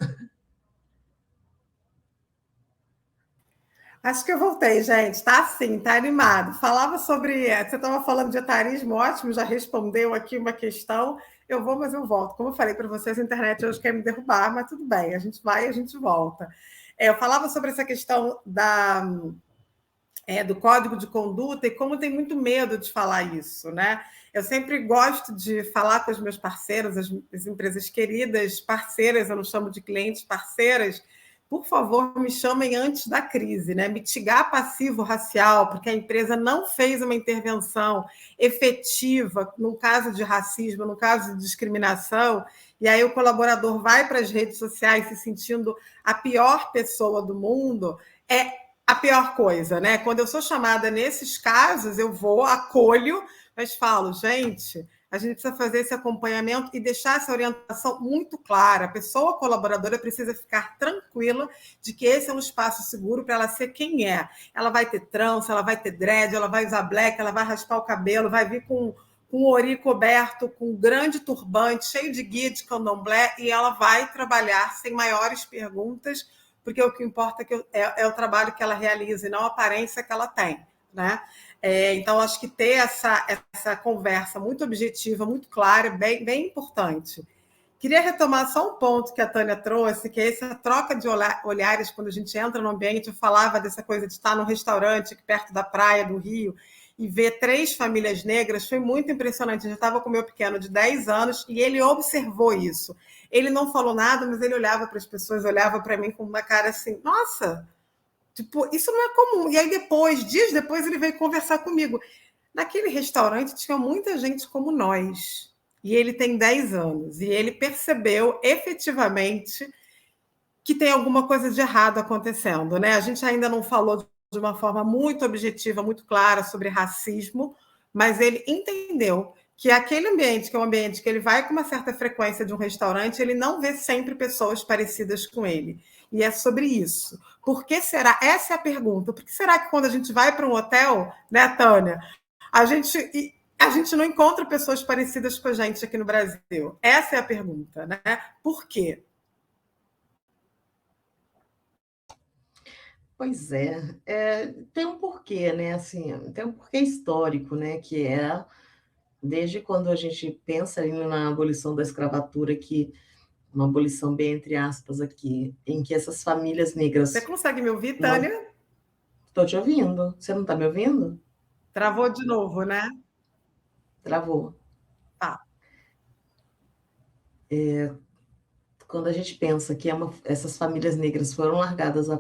Acho que eu voltei, gente. Está assim, está animado. Falava sobre. Você estava falando de etarismo, ótimo, já respondeu aqui uma questão. Eu vou, mas eu volto. Como eu falei para vocês, a internet hoje quer me derrubar, mas tudo bem, a gente vai e a gente volta. Eu falava sobre essa questão do código de conduta e como tem muito medo de falar isso, né? Eu sempre gosto de falar com os meus parceiros, as empresas queridas, parceiras, eu não chamo de clientes, parceiras, por favor, me chamem antes da crise, né? Mitigar passivo racial, porque a empresa não fez uma intervenção efetiva no caso de racismo, no caso de discriminação, e aí o colaborador vai para as redes sociais se sentindo a pior pessoa do mundo, a pior coisa, né? Quando eu sou chamada nesses casos, eu vou, acolho, mas falo, gente, a gente precisa fazer esse acompanhamento e deixar essa orientação muito clara. A pessoa colaboradora precisa ficar tranquila de que esse é um espaço seguro para ela ser quem é. Ela vai ter trança, ela vai ter dread, ela vai usar black, ela vai raspar o cabelo, vai vir com o ori coberto, com um grande turbante, cheio de guia de candomblé, e ela vai trabalhar sem maiores perguntas, porque o que importa é o trabalho que ela realiza e não a aparência que ela tem, né? Então, acho que ter essa conversa muito objetiva, muito clara, bem, bem importante. Queria retomar só um ponto que a Tânia trouxe, que é essa troca de olhares quando a gente entra no ambiente. Eu falava dessa coisa de estar num restaurante aqui perto da praia do Rio e ver 3 famílias negras, foi muito impressionante. Eu já estava com o meu pequeno de 10 anos e ele observou isso. Ele não falou nada, mas ele olhava para as pessoas, olhava para mim com uma cara assim, nossa, tipo, isso não é comum. E aí depois, dias depois, ele veio conversar comigo. Naquele restaurante tinha muita gente como nós. E ele tem 10 anos. E ele percebeu efetivamente que tem alguma coisa de errado acontecendo, né? A gente ainda não falou de uma forma muito objetiva, muito clara sobre racismo, mas ele entendeu que aquele ambiente, que é um ambiente que ele vai com uma certa frequência de um restaurante, ele não vê sempre pessoas parecidas com ele. E é sobre isso. Por que será? Essa é a pergunta. Por que será que quando a gente vai para um hotel, né, Tânia, a gente não encontra pessoas parecidas com a gente aqui no Brasil? Essa é a pergunta, né? Por quê? Pois tem um porquê, né? Assim, tem um porquê histórico, né? Que é desde quando a gente pensa ali na abolição da escravatura, que uma abolição bem entre aspas aqui, em que essas famílias negras. Você consegue me ouvir, Tânia? Estou te ouvindo. Você não está me ouvindo? Travou de novo, né? Travou. Tá. Quando a gente pensa que essas famílias negras foram largadas à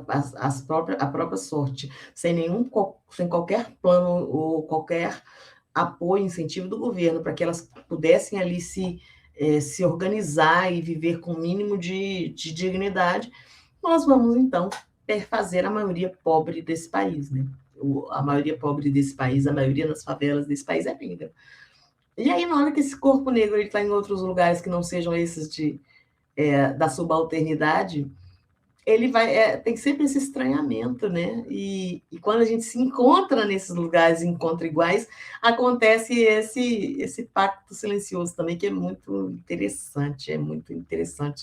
própria sorte, sem qualquer plano ou qualquer apoio, incentivo do governo, para que elas pudessem ali se organizar e viver com o mínimo de dignidade, nós vamos, então, fazer a maioria pobre desse país, né? A maioria pobre desse país, a maioria das favelas desse país é negra. E aí, na hora que esse corpo negro está em outros lugares que não sejam esses da subalternidade, ele tem sempre esse estranhamento, né? E quando a gente se encontra nesses lugares, encontra iguais, acontece esse pacto silencioso também, que é muito interessante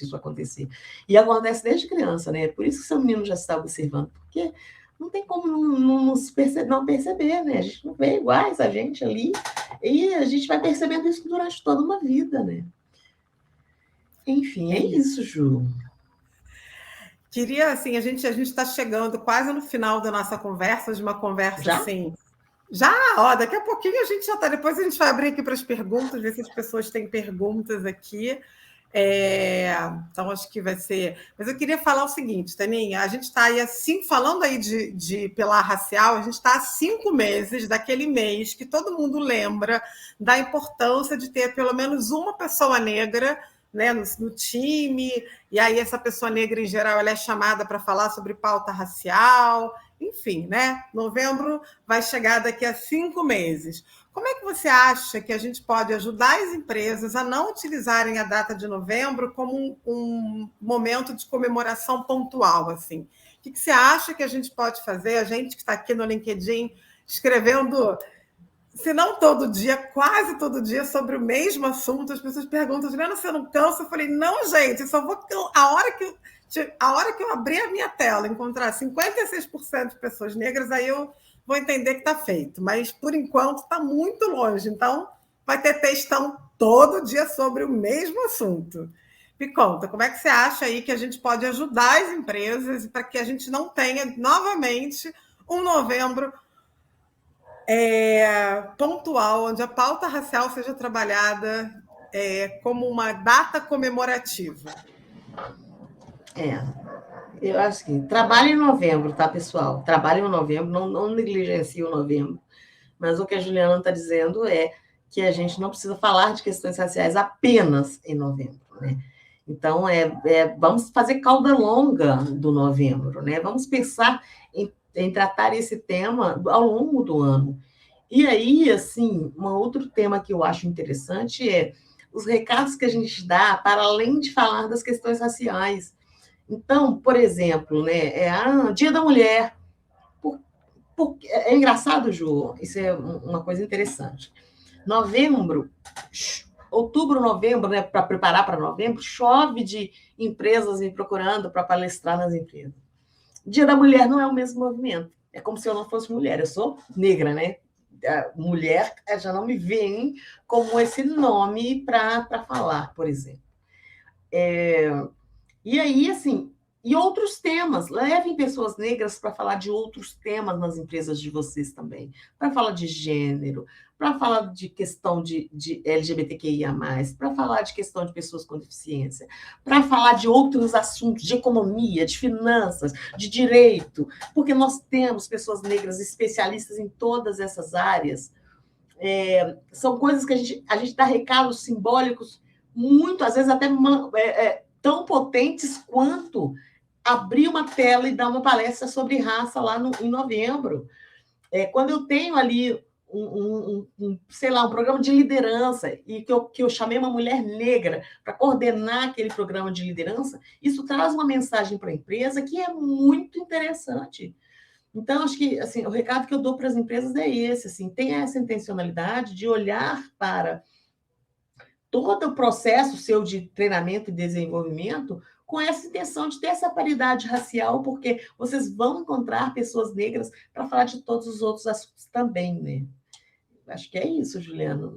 isso acontecer. E acontece desde criança, né? Por isso que seu menino já está observando, porque não tem como não perceber, né? A gente não vê iguais a gente ali, e a gente vai percebendo isso durante toda uma vida, né? Enfim, é isso, Ju. Queria, assim, a gente está chegando quase no final da nossa conversa, de uma conversa Já? assim. Já, ó, daqui a pouquinho a gente já está. Depois a gente vai abrir aqui para as perguntas, ver se as pessoas têm perguntas aqui. Então, acho que vai ser. Mas eu queria falar o seguinte, Taninha, a gente está aí assim, falando aí de pilar racial, a gente está há 5 meses daquele mês que todo mundo lembra da importância de ter pelo menos uma pessoa negra, né, no time, e aí essa pessoa negra, em geral, ela é chamada para falar sobre pauta racial, enfim, né? Novembro vai chegar daqui a 5 meses. Como é que você acha que a gente pode ajudar as empresas a não utilizarem a data de novembro como um momento de comemoração pontual, assim? O que você acha que a gente pode fazer? A gente que está aqui no LinkedIn escrevendo, se não todo dia, quase todo dia, sobre o mesmo assunto, as pessoas perguntam, Juliana, você não cansa? Eu falei, não, gente, eu só vou... A hora que eu abrir a minha tela, encontrar 56% de pessoas negras, aí eu vou entender que está feito. Mas, por enquanto, está muito longe. Então, vai ter textão todo dia sobre o mesmo assunto. Me conta, como é que você acha aí que a gente pode ajudar as empresas para que a gente não tenha, novamente, um novembro pontual, onde a pauta racial seja trabalhada como uma data comemorativa? Eu acho que trabalhe em novembro, tá, pessoal? Trabalhe em novembro, não negligencie o novembro. Mas o que a Juliana está dizendo é que a gente não precisa falar de questões raciais apenas em novembro, né? Então, vamos fazer cauda longa do novembro, né? Vamos pensar em tratar esse tema ao longo do ano. E aí, assim, um outro tema que eu acho interessante é os recados que a gente dá para além de falar das questões raciais. Então, por exemplo, né, Dia da Mulher. É engraçado, Ju, isso é uma coisa interessante. Outubro, novembro, né, para preparar para novembro, chove de empresas me procurando para palestrar nas empresas. Dia da Mulher não é o mesmo movimento. É como se eu não fosse mulher. Eu sou negra, né? Mulher já não me veem como esse nome para falar, por exemplo. E aí, assim, e outros temas. Levem pessoas negras para falar de outros temas nas empresas de vocês também. Para falar de gênero, para falar de questão de LGBTQIA+, para falar de questão de pessoas com deficiência, para falar de outros assuntos, de economia, de finanças, de direito, porque nós temos pessoas negras especialistas em todas essas áreas. São coisas que a gente dá recados simbólicos muito, às vezes até tão potentes quanto abrir uma tela e dar uma palestra sobre raça lá em novembro. Quando eu tenho ali sei lá, um programa de liderança e que eu chamei uma mulher negra para coordenar aquele programa de liderança, isso traz uma mensagem para a empresa que é muito interessante. Então, acho que assim, o recado que eu dou para as empresas é esse, assim, tenha essa intencionalidade de olhar para todo o processo seu de treinamento e desenvolvimento com essa intenção de ter essa paridade racial, porque vocês vão encontrar pessoas negras para falar de todos os outros assuntos também, né? Acho que é isso, Juliana.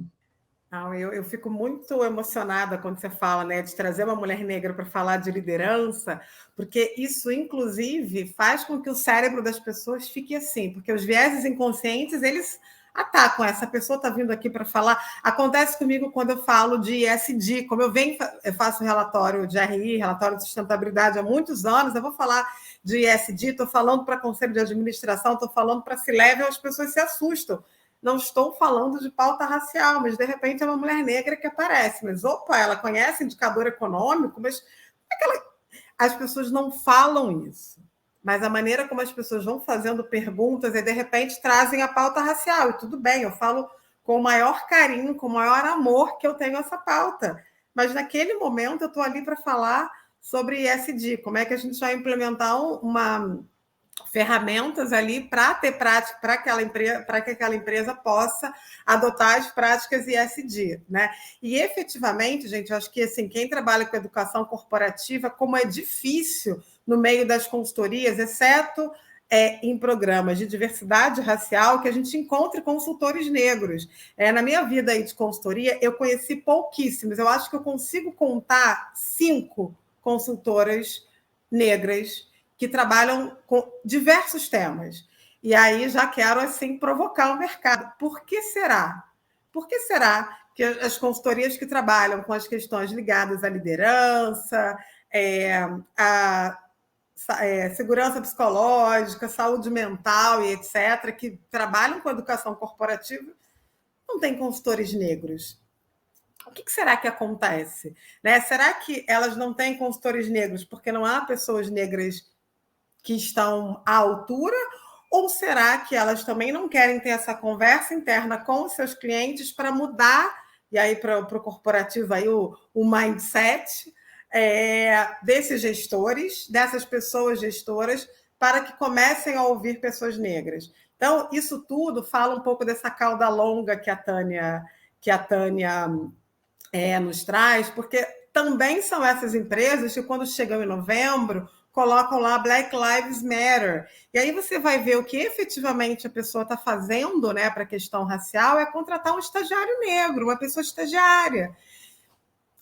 Não, eu fico muito emocionada quando você fala, né, de trazer uma mulher negra para falar de liderança, porque isso, inclusive, faz com que o cérebro das pessoas fique assim, porque os vieses inconscientes, eles atacam. Essa pessoa está vindo aqui para falar. Acontece comigo quando eu falo de ESG, como eu faço relatório de RI, relatório de sustentabilidade há muitos anos, eu vou falar de ESG, estou falando para conselho de administração, estou falando para C-Level, as pessoas se assustam. Não estou falando de pauta racial, mas de repente é uma mulher negra que aparece. Mas, opa, ela conhece indicador econômico, mas as pessoas não falam isso. Mas a maneira como as pessoas vão fazendo perguntas e, de repente, trazem a pauta racial. E tudo bem, eu falo com o maior carinho, com o maior amor que eu tenho essa pauta. Mas, naquele momento, eu estou ali para falar sobre ESG, como é que a gente vai implementar uma ferramentas ali para ter prática, para que aquela empresa possa adotar as práticas ESG, né? E efetivamente, gente, eu acho que assim, quem trabalha com educação corporativa, como é difícil no meio das consultorias, exceto em programas de diversidade racial, que a gente encontre consultores negros. Na minha vida aí de consultoria, eu conheci pouquíssimos. Eu acho que eu consigo contar 5 consultoras negras que trabalham com diversos temas. E aí já quero assim provocar o mercado. Por que será? Por que será que as consultorias que trabalham com as questões ligadas à liderança, a segurança psicológica, saúde mental e etc., que trabalham com educação corporativa, não têm consultores negros? O que será que acontece? Né? Será que elas não têm consultores negros porque não há pessoas negras que estão à altura? Ou será que elas também não querem ter essa conversa interna com os seus clientes para mudar, e aí para o corporativo aí o mindset desses gestores, dessas pessoas gestoras, para que comecem a ouvir pessoas negras? Então, isso tudo fala um pouco dessa cauda longa que a Tânia nos traz, porque também são essas empresas que, quando chegam em novembro, colocam lá Black Lives Matter. E aí você vai ver o que efetivamente a pessoa está fazendo, né, para a questão racial, é contratar um estagiário negro, uma pessoa estagiária.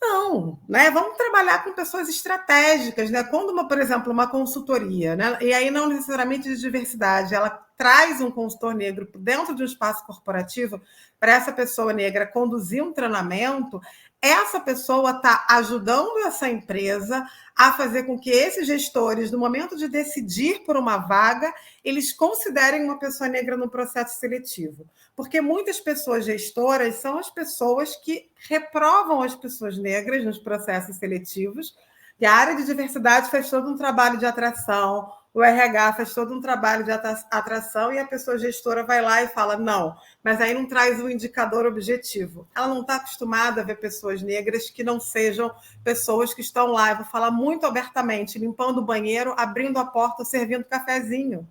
Não, né? Vamos trabalhar com pessoas estratégicas, né? Quando, por exemplo, uma consultoria, né? E aí não necessariamente de diversidade, ela traz um consultor negro dentro de um espaço corporativo para essa pessoa negra conduzir um treinamento, essa pessoa está ajudando essa empresa a fazer com que esses gestores, no momento de decidir por uma vaga, eles considerem uma pessoa negra no processo seletivo. Porque muitas pessoas gestoras são as pessoas que reprovam as pessoas negras nos processos seletivos, e a área de diversidade faz todo um trabalho de atração, o RH faz todo um trabalho de atração, e a pessoa gestora vai lá e fala, não, mas aí não traz um indicador objetivo. Ela não está acostumada a ver pessoas negras que não sejam pessoas que estão lá, eu vou falar muito abertamente, limpando o banheiro, abrindo a porta, servindo cafezinho.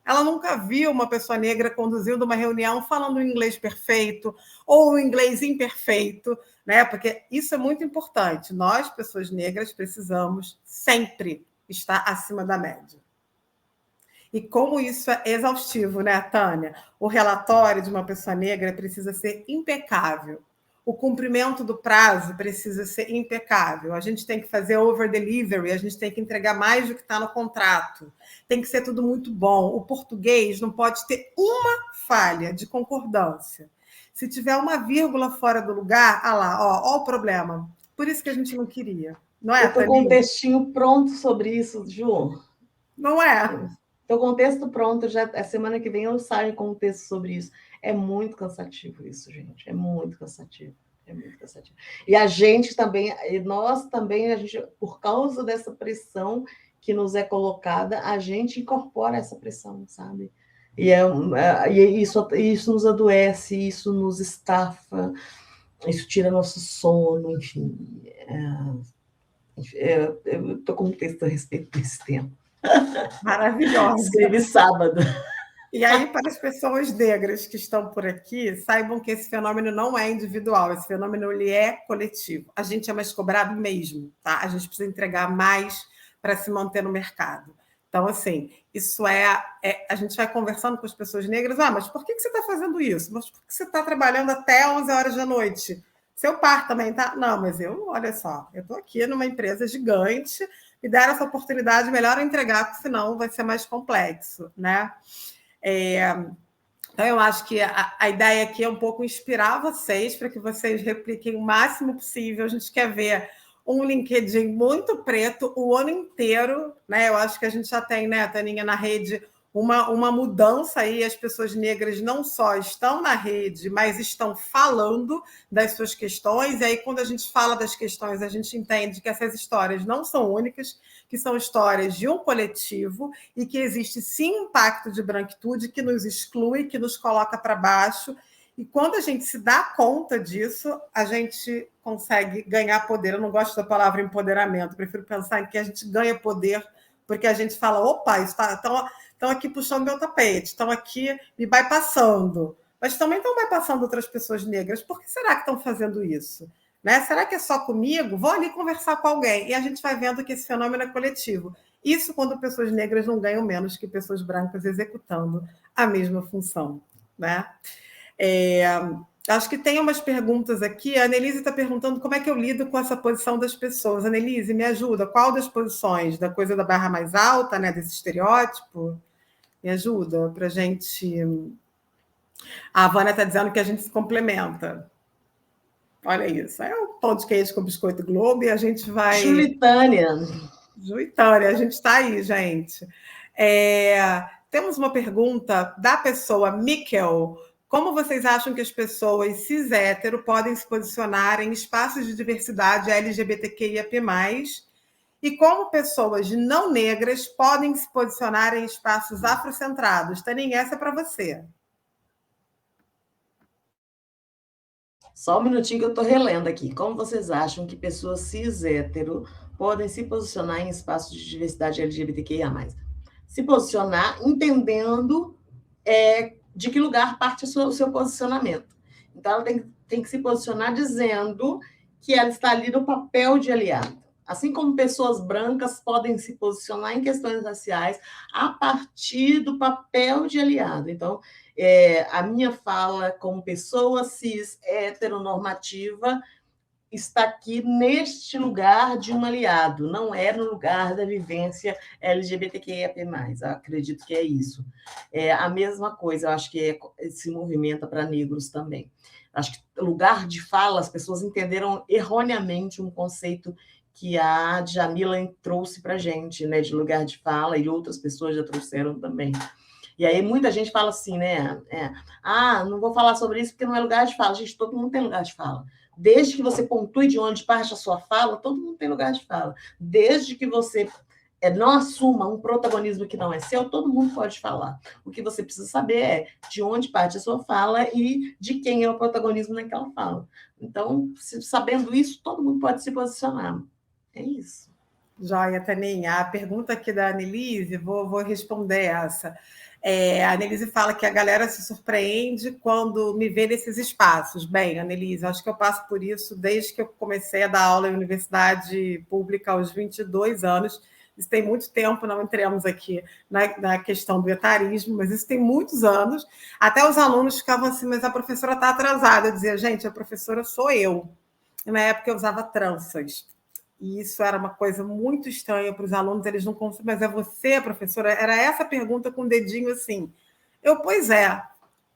Ela nunca viu uma pessoa negra conduzindo uma reunião falando um inglês perfeito ou um inglês imperfeito, né? Porque isso é muito importante. Nós, pessoas negras, precisamos sempre estar acima da média. E como isso é exaustivo, né, Tânia? O relatório de uma pessoa negra precisa ser impecável. o cumprimento do prazo precisa ser impecável. A gente tem que fazer over-delivery, a gente tem que entregar mais do que está no contrato. Tem que ser tudo muito bom. O português não pode ter uma falha de concordância. Se tiver uma vírgula fora do lugar, ó o problema. Por isso que a gente não queria. Não é, eu estou com um textinho pronto sobre isso, Ju. Não é? Estou com o texto pronto, já a semana que vem eu saio com um texto sobre isso. É muito cansativo isso, gente. É muito cansativo. É muito cansativo. E a gente também, nós também, por causa dessa pressão que nos é colocada, a gente incorpora essa pressão, sabe? E isso nos adoece, isso nos estafa, isso tira nosso sono, enfim. Eu estou com um texto a respeito desse tema. Maravilhosa. Escrevi sábado. E aí, para as pessoas negras que estão por aqui, saibam que esse fenômeno não é individual, esse fenômeno ele é coletivo. A gente é mais cobrado mesmo, tá? A gente precisa entregar mais para se manter no mercado. Então, assim, isso a gente vai conversando com as pessoas negras, mas por que você está fazendo isso? Mas por que você está trabalhando até 11 horas da noite? Seu par também tá? Não, mas olha só, eu estou aqui numa empresa gigante, me deram essa oportunidade, melhor eu entregar, porque senão vai ser mais complexo, né? Então, eu acho que a ideia aqui é um pouco inspirar vocês para que vocês repliquem o máximo possível. A gente quer ver um LinkedIn muito preto o ano inteiro, né? Eu acho que a gente já tem, né, Taninha, na rede uma mudança aí. As pessoas negras não só estão na rede, mas estão falando das suas questões. E aí, quando a gente fala das questões, a gente entende que essas histórias não são únicas, que são histórias de um coletivo e que existe sim um pacto de branquitude que nos exclui, que nos coloca para baixo. E quando a gente se dá conta disso, a gente consegue ganhar poder. Eu não gosto da palavra empoderamento, prefiro pensar em que a gente ganha poder, porque a gente fala, opa, estão aqui puxando meu tapete, estão aqui me bypassando. Mas também estão bypassando outras pessoas negras. Por que será que estão fazendo isso? Né? Será que é só comigo? Vou ali conversar com alguém. E a gente vai vendo que esse fenômeno é coletivo. Isso quando pessoas negras não ganham menos que pessoas brancas executando a mesma função. Né? Acho que tem umas perguntas aqui. A Annelise está perguntando como é que eu lido com essa posição das pessoas. Annelise, me ajuda. Qual das posições? Da coisa da barra mais alta, né? Desse estereótipo? Me ajuda para a gente... A Vânia está dizendo que a gente se complementa. Olha isso. É um pão de queijo com biscoito Globo e a gente vai... Juitânia, a gente está aí, gente. Temos uma pergunta da pessoa Mikel. Como vocês acham que as pessoas cis-hétero podem se posicionar em espaços de diversidade LGBTQIAP+, e como pessoas não negras podem se posicionar em espaços afrocentrados? Taninha, essa é para você. Só um minutinho que eu estou relendo aqui. Como vocês acham que pessoas cis-hétero podem se posicionar em espaços de diversidade LGBTQIA+. Se posicionar entendendo de que lugar parte o seu posicionamento. Então, ela tem que se posicionar dizendo que ela está ali no papel de aliado. Assim como pessoas brancas podem se posicionar em questões raciais a partir do papel de aliado. Então, a minha fala como pessoa cis heteronormativa está aqui neste lugar de um aliado, não é no lugar da vivência LGBTQIAP+. Eu acredito que é isso. A mesma coisa, eu acho que se movimenta para negros também. Acho que lugar de fala, as pessoas entenderam erroneamente um conceito que a Djamila trouxe para a gente, né, de lugar de fala, e outras pessoas já trouxeram também. E aí muita gente fala assim, né? Não vou falar sobre isso porque não é lugar de fala. Gente, todo mundo tem lugar de fala. Desde que você pontue de onde parte a sua fala, todo mundo tem lugar de fala. Desde que você não assuma um protagonismo que não é seu, todo mundo pode falar. O que você precisa saber é de onde parte a sua fala e de quem é o protagonismo naquela fala. Então, sabendo isso, todo mundo pode se posicionar. É isso. Joia, Taninha. A pergunta aqui da Annelise, vou responder essa. A Annelise fala que a galera se surpreende quando me vê nesses espaços. Bem, Annelise, acho que eu passo por isso desde que eu comecei a dar aula em universidade pública aos 22 anos. isso tem muito tempo, não entremos aqui na questão do etarismo, mas isso tem muitos anos. Até os alunos ficavam assim, mas a professora está atrasada. Eu dizia, gente, a professora sou eu. E na época eu usava tranças. E isso era uma coisa muito estranha para os alunos, eles não conseguiam, mas é você, professora? Era essa pergunta com o dedinho assim. Pois é,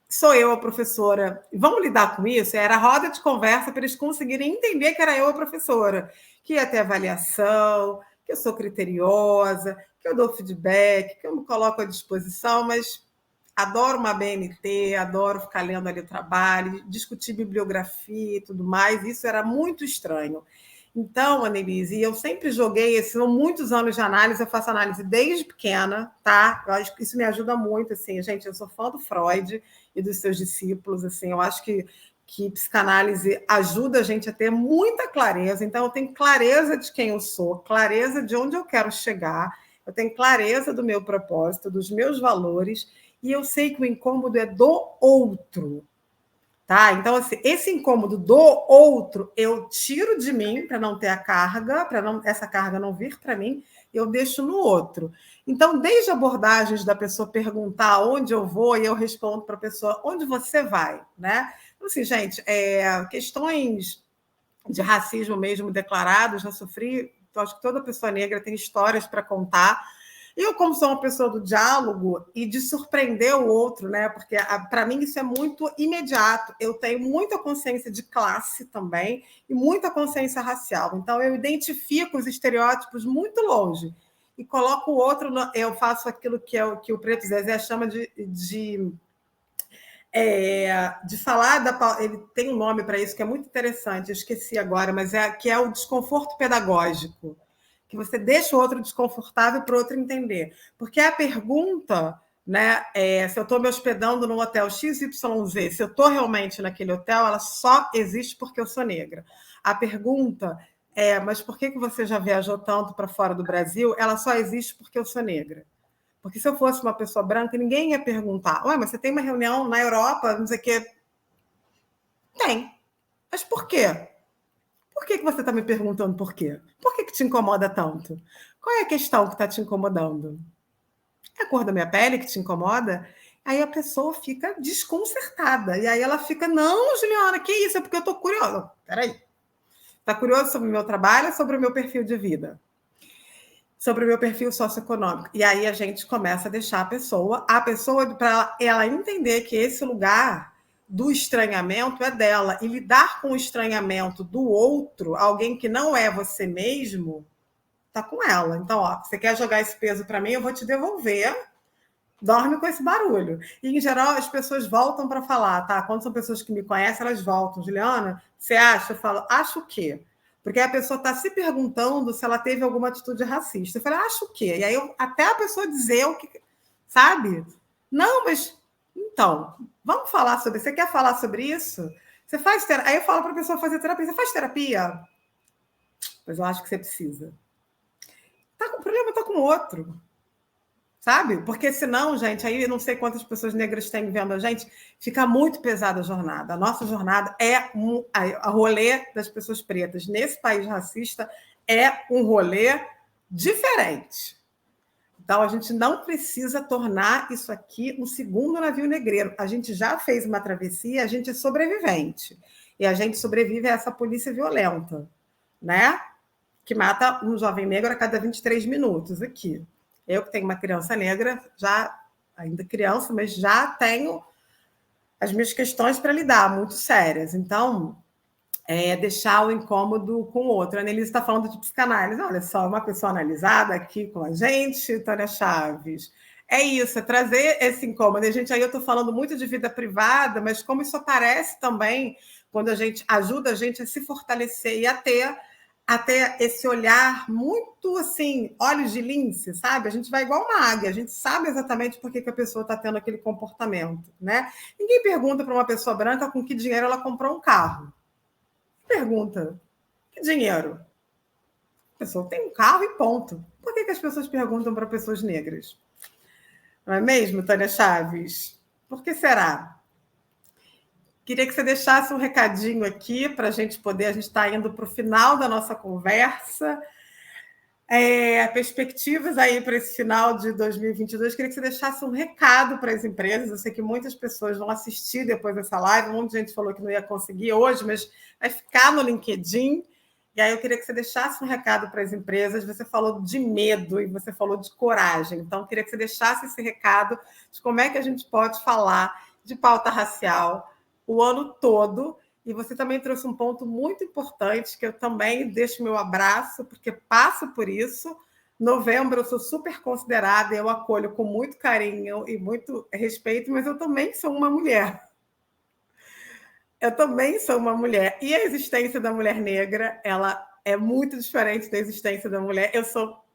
sou eu a professora. Vamos lidar com isso? Era roda de conversa para eles conseguirem entender que era eu a professora, que ia ter avaliação, que eu sou criteriosa, que eu dou feedback, que eu me coloco à disposição, mas adoro uma BNT, adoro ficar lendo ali o trabalho, discutir bibliografia e tudo mais. Isso era muito estranho. Então, Annelise, eu sempre joguei, são muitos anos de análise, eu faço análise desde pequena, tá? Eu acho que isso me ajuda muito, assim, gente, eu sou fã do Freud e dos seus discípulos, assim, eu acho que psicanálise ajuda a gente a ter muita clareza, então eu tenho clareza de quem eu sou, clareza de onde eu quero chegar, eu tenho clareza do meu propósito, dos meus valores, e eu sei que o incômodo é do outro, tá? Então, assim, esse incômodo do outro eu tiro de mim para não ter a carga, para não essa carga não vir para mim, eu deixo no outro. Então, desde abordagens da pessoa perguntar onde eu vou, e eu respondo para a pessoa onde você vai, né? Então, assim, gente, questões de racismo mesmo declarados, já sofri, então, acho que toda pessoa negra tem histórias para contar. E eu, como sou uma pessoa do diálogo e de surpreender o outro, né? Porque para mim isso é muito imediato. Eu tenho muita consciência de classe também e muita consciência racial. Então eu identifico os estereótipos muito longe e coloco o outro. Eu faço aquilo que o Preto Zezé chama de falar ele tem um nome para isso que é muito interessante. Eu esqueci agora, mas que é o desconforto pedagógico, que você deixa o outro desconfortável para o outro entender. Porque a pergunta, né, se eu estou me hospedando no hotel XYZ, se eu estou realmente naquele hotel, ela só existe porque eu sou negra. A pergunta mas por que você já viajou tanto para fora do Brasil? Ela só existe porque eu sou negra. Porque se eu fosse uma pessoa branca, ninguém ia perguntar, ué, mas você tem uma reunião na Europa, não sei o quê. Tem. Mas por quê? Por que você está me perguntando por quê? Por que te incomoda tanto? Qual é a questão que está te incomodando? É a cor da minha pele que te incomoda? Aí a pessoa fica desconcertada. E aí ela fica, não, Juliana, que isso? É porque eu estou curiosa. Peraí. Está curioso sobre o meu trabalho ou sobre o meu perfil de vida? Sobre o meu perfil socioeconômico. E aí a gente começa a deixar a pessoa para ela entender que esse lugar do estranhamento é dela. E lidar com o estranhamento do outro, alguém que não é você mesmo, tá com ela. Então, você quer jogar esse peso para mim, eu vou te devolver. Dorme com esse barulho. E, em geral, as pessoas voltam para falar, tá? Quando são pessoas que me conhecem, elas voltam. Juliana, você acha? Eu falo, acho o quê? Porque a pessoa está se perguntando se ela teve alguma atitude racista. Eu falei, acho o quê? E aí, até a pessoa dizer o que... Sabe? Não, mas... Então, vamos falar sobre... Você quer falar sobre isso? Você faz terapia? Aí eu falo para a pessoa fazer terapia. Você faz terapia? Pois eu acho que você precisa. O problema está com o outro. Sabe? Porque senão, gente, aí eu não sei quantas pessoas negras têm vendo a gente, fica muito pesada a jornada. A nossa jornada é a rolê das pessoas pretas. Nesse país racista, é um rolê diferente. Então, a gente não precisa tornar isso aqui um segundo navio negreiro. A gente já fez uma travessia, a gente é sobrevivente. E a gente sobrevive a essa polícia violenta, né? Que mata um jovem negro a cada 23 minutos aqui. Eu que tenho uma criança negra, já ainda criança, mas já tenho as minhas questões para lidar, muito sérias. Então, deixar o incômodo com o outro. A Annelise está falando de psicanálise. Olha só, uma pessoa analisada aqui com a gente, Tânia Chaves. É isso, é trazer esse incômodo. Aí eu estou falando muito de vida privada, mas como isso aparece também quando a gente ajuda a gente a se fortalecer e a ter esse olhar muito assim, olhos de lince, sabe? A gente vai igual uma águia, a gente sabe exatamente por que a pessoa está tendo aquele comportamento, né? Ninguém pergunta para uma pessoa branca com que dinheiro ela comprou um carro. Pergunta, que dinheiro? A pessoa tem um carro e ponto. Por que as pessoas perguntam para pessoas negras? Não é mesmo, Tânia Chaves? Por que será? Queria que você deixasse um recadinho aqui para a gente está indo para o final da nossa conversa. Perspectivas aí para esse final de 2022. Queria que você deixasse um recado para as empresas. Eu sei que muitas pessoas vão assistir depois dessa live. Um monte de gente falou que não ia conseguir hoje, mas vai ficar no LinkedIn. E aí eu queria que você deixasse um recado para as empresas. Você falou de medo e você falou de coragem. Então, eu queria que você deixasse esse recado de como é que a gente pode falar de pauta racial o ano todo. E você também trouxe um ponto muito importante, que eu também deixo meu abraço, porque passo por isso. Novembro eu sou super considerada, eu acolho com muito carinho e muito respeito, mas eu também sou uma mulher. Eu também sou uma mulher. E a existência da mulher negra, ela é muito diferente da existência da mulher. Eu sou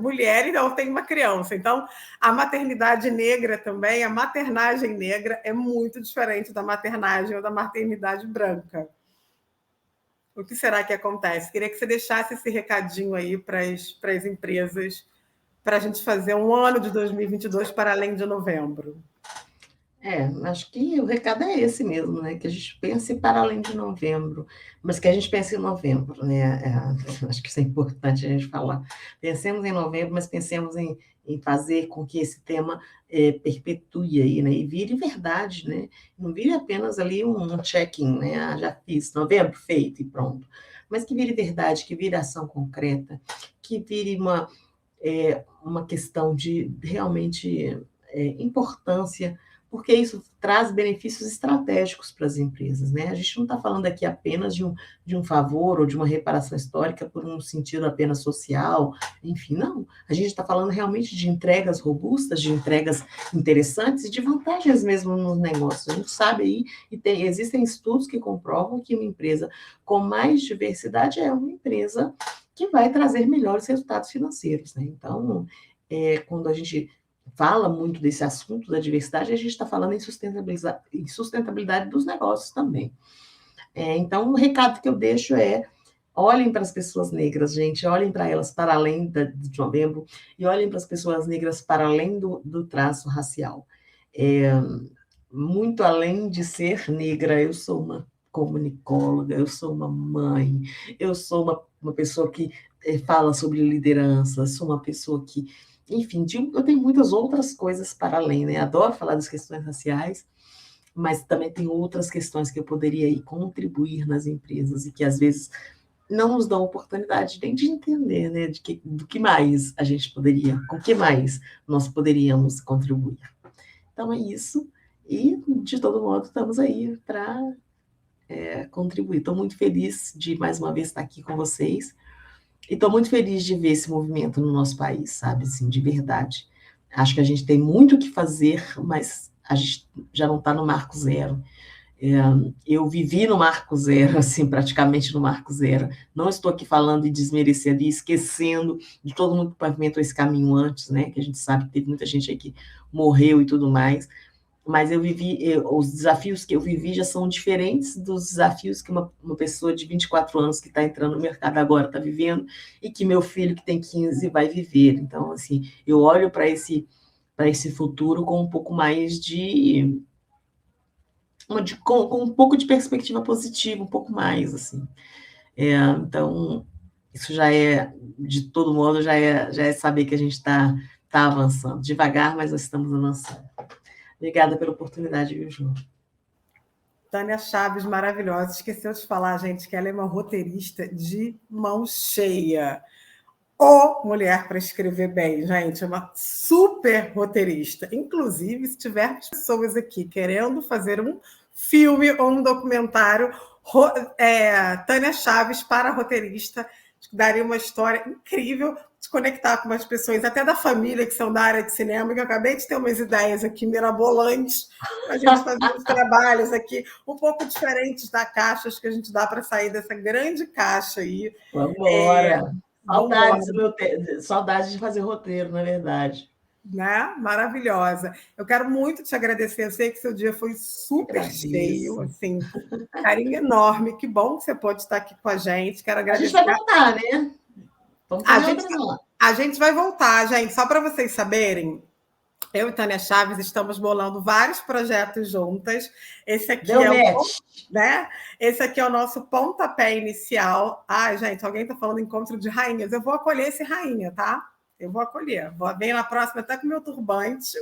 mulher e eu tenho uma criança. Então, a maternidade negra também, a maternagem negra é muito diferente da maternagem ou da maternidade branca. O que será que acontece? Queria que você deixasse esse recadinho aí para as empresas, para a gente fazer um ano de 2022 para além de novembro. Acho que o recado é esse mesmo, né? Que a gente pense para além de novembro, mas que a gente pense em novembro, né? Acho que isso é importante a gente falar. Pensemos em novembro, mas pensemos em fazer com que esse tema perpetue aí, né? E vire verdade, né? Não vire apenas ali um check-in, né? Já fiz, novembro, feito e pronto. Mas que vire verdade, que vire ação concreta, que vire uma questão de realmente importância, porque isso traz benefícios estratégicos para as empresas, né? A gente não está falando aqui apenas de um favor ou de uma reparação histórica por um sentido apenas social, enfim, não. A gente está falando realmente de entregas robustas, de entregas interessantes e de vantagens mesmo nos negócios. A gente sabe aí, existem estudos que comprovam que uma empresa com mais diversidade é uma empresa que vai trazer melhores resultados financeiros, né? Então, quando a gente fala muito desse assunto da diversidade, a gente está falando em sustentabilidade dos negócios também. Então, o recado que eu deixo é: olhem para as pessoas negras, gente, olhem para elas para além de novembro e olhem para as pessoas negras para além do traço racial. Muito além de ser negra, eu sou uma comunicóloga, eu sou uma mãe, eu sou uma pessoa que fala sobre liderança, sou uma pessoa que, enfim, eu tenho muitas outras coisas para além, né? Adoro falar das questões raciais, mas também tem outras questões que eu poderia aí contribuir nas empresas e que às vezes não nos dão oportunidade nem de entender, né? Do que mais a gente poderia, com que mais nós poderíamos contribuir. Então é isso, e de todo modo estamos aí para contribuir. Estou muito feliz de mais uma vez estar aqui com vocês. E estou muito feliz de ver esse movimento no nosso país, sabe, assim, de verdade. Acho que a gente tem muito o que fazer, mas a gente já não está no marco zero. Eu vivi no marco zero, assim, praticamente no marco zero. Não estou aqui falando e desmerecendo e esquecendo de todo mundo que pavimentou esse caminho antes, né, que a gente sabe que teve muita gente aí que morreu e tudo mais, mas os desafios que eu vivi já são diferentes dos desafios que uma pessoa de 24 anos que está entrando no mercado agora está vivendo e que meu filho que tem 15 vai viver. Então, assim, eu olho para esse futuro com um pouco mais com um pouco de perspectiva positiva, um pouco mais, assim. Então, isso já de todo modo, já é saber que a gente está avançando. Devagar, mas nós estamos avançando. Obrigada pela oportunidade, viu, João? Tânia Chaves, maravilhosa. Esqueceu de falar, gente, que ela é uma roteirista de mão cheia. Mulher para escrever bem, gente, é uma super roteirista. Inclusive, se tiver pessoas aqui querendo fazer um filme ou um documentário, Tânia Chaves para roteirista, daria uma história incrível de conectar com umas pessoas, até da família, que são da área de cinema, que eu acabei de ter umas ideias aqui mirabolantes para a gente fazer uns trabalhos aqui, um pouco diferentes da caixa, acho que a gente dá para sair dessa grande caixa aí. Vamos embora! Saudades de fazer roteiro, na verdade. Né? Maravilhosa. Eu quero muito te agradecer. Eu sei que seu dia foi super cheio, assim, carinho enorme. Que bom que você pode estar aqui com a gente. Quero agradecer. A gente vai voltar, né? A gente vai voltar, gente. Só para vocês saberem, Eu e Tânia Chaves estamos bolando vários projetos juntas. Esse aqui Deu match. Né? Esse aqui é o nosso pontapé inicial. Ai, gente, alguém está falando encontro de rainhas. Eu vou acolher esse rainha, tá? Eu vou acolher. Vou vir na próxima até com meu turbante.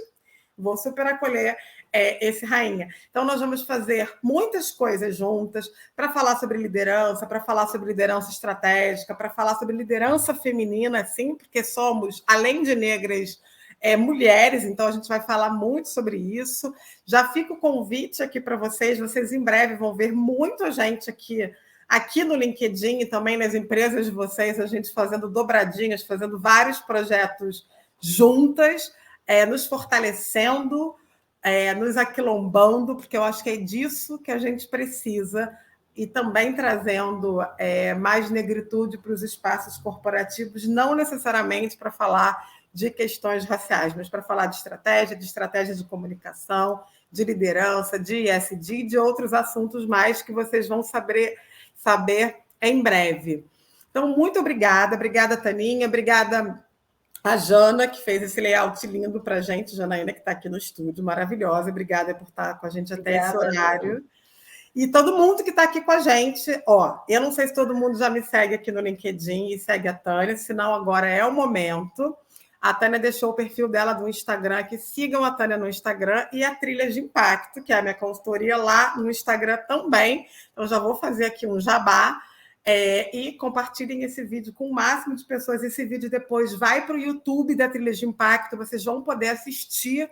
Vou super acolher esse rainha. Então, nós vamos fazer muitas coisas juntas para falar sobre liderança, para falar sobre liderança estratégica, para falar sobre liderança feminina, sim, porque somos, além de negras, mulheres, então a gente vai falar muito sobre isso. Já fica o convite aqui para vocês, vocês em breve vão ver muita gente aqui no LinkedIn e também nas empresas de vocês, a gente fazendo dobradinhas, fazendo vários projetos juntas, nos fortalecendo, nos aquilombando, porque eu acho que é disso que a gente precisa, e também trazendo mais negritude para os espaços corporativos, não necessariamente para falar de questões raciais, mas para falar de estratégia de comunicação, de liderança, de ESG e de outros assuntos mais que vocês vão saber em breve. Então, muito obrigada, Taninha, obrigada a Jana, que fez esse layout lindo para a gente, Janaína, que está aqui no estúdio, maravilhosa, obrigada por estar com a gente até esse horário. Jana. E todo mundo que está aqui com a gente, eu não sei se todo mundo já me segue aqui no LinkedIn e segue a Tânia, senão agora é o momento. A Tânia deixou o perfil dela do Instagram aqui. Sigam a Tânia no Instagram e a Trilhas de Impacto, que é a minha consultoria, lá no Instagram também. Então, já vou fazer aqui um jabá. E compartilhem esse vídeo com o máximo de pessoas. Esse vídeo depois vai para o YouTube da Trilhas de Impacto. Vocês vão poder assistir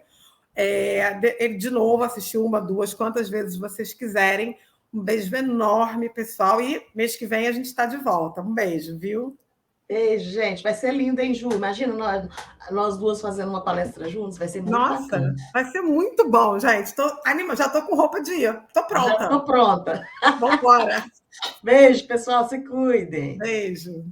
ele de novo, assistir uma, duas, quantas vezes vocês quiserem. Um beijo enorme, pessoal. E mês que vem a gente está de volta. Um beijo, viu? Beijo, gente. Vai ser lindo, hein, Ju? Imagina nós duas fazendo uma palestra juntos. Vai ser muito bacana. Vai ser muito bom, gente. Já estou com roupa de ir. Estou pronta. Já estou pronta. Vamos embora. Beijo, pessoal. Se cuidem. Beijo.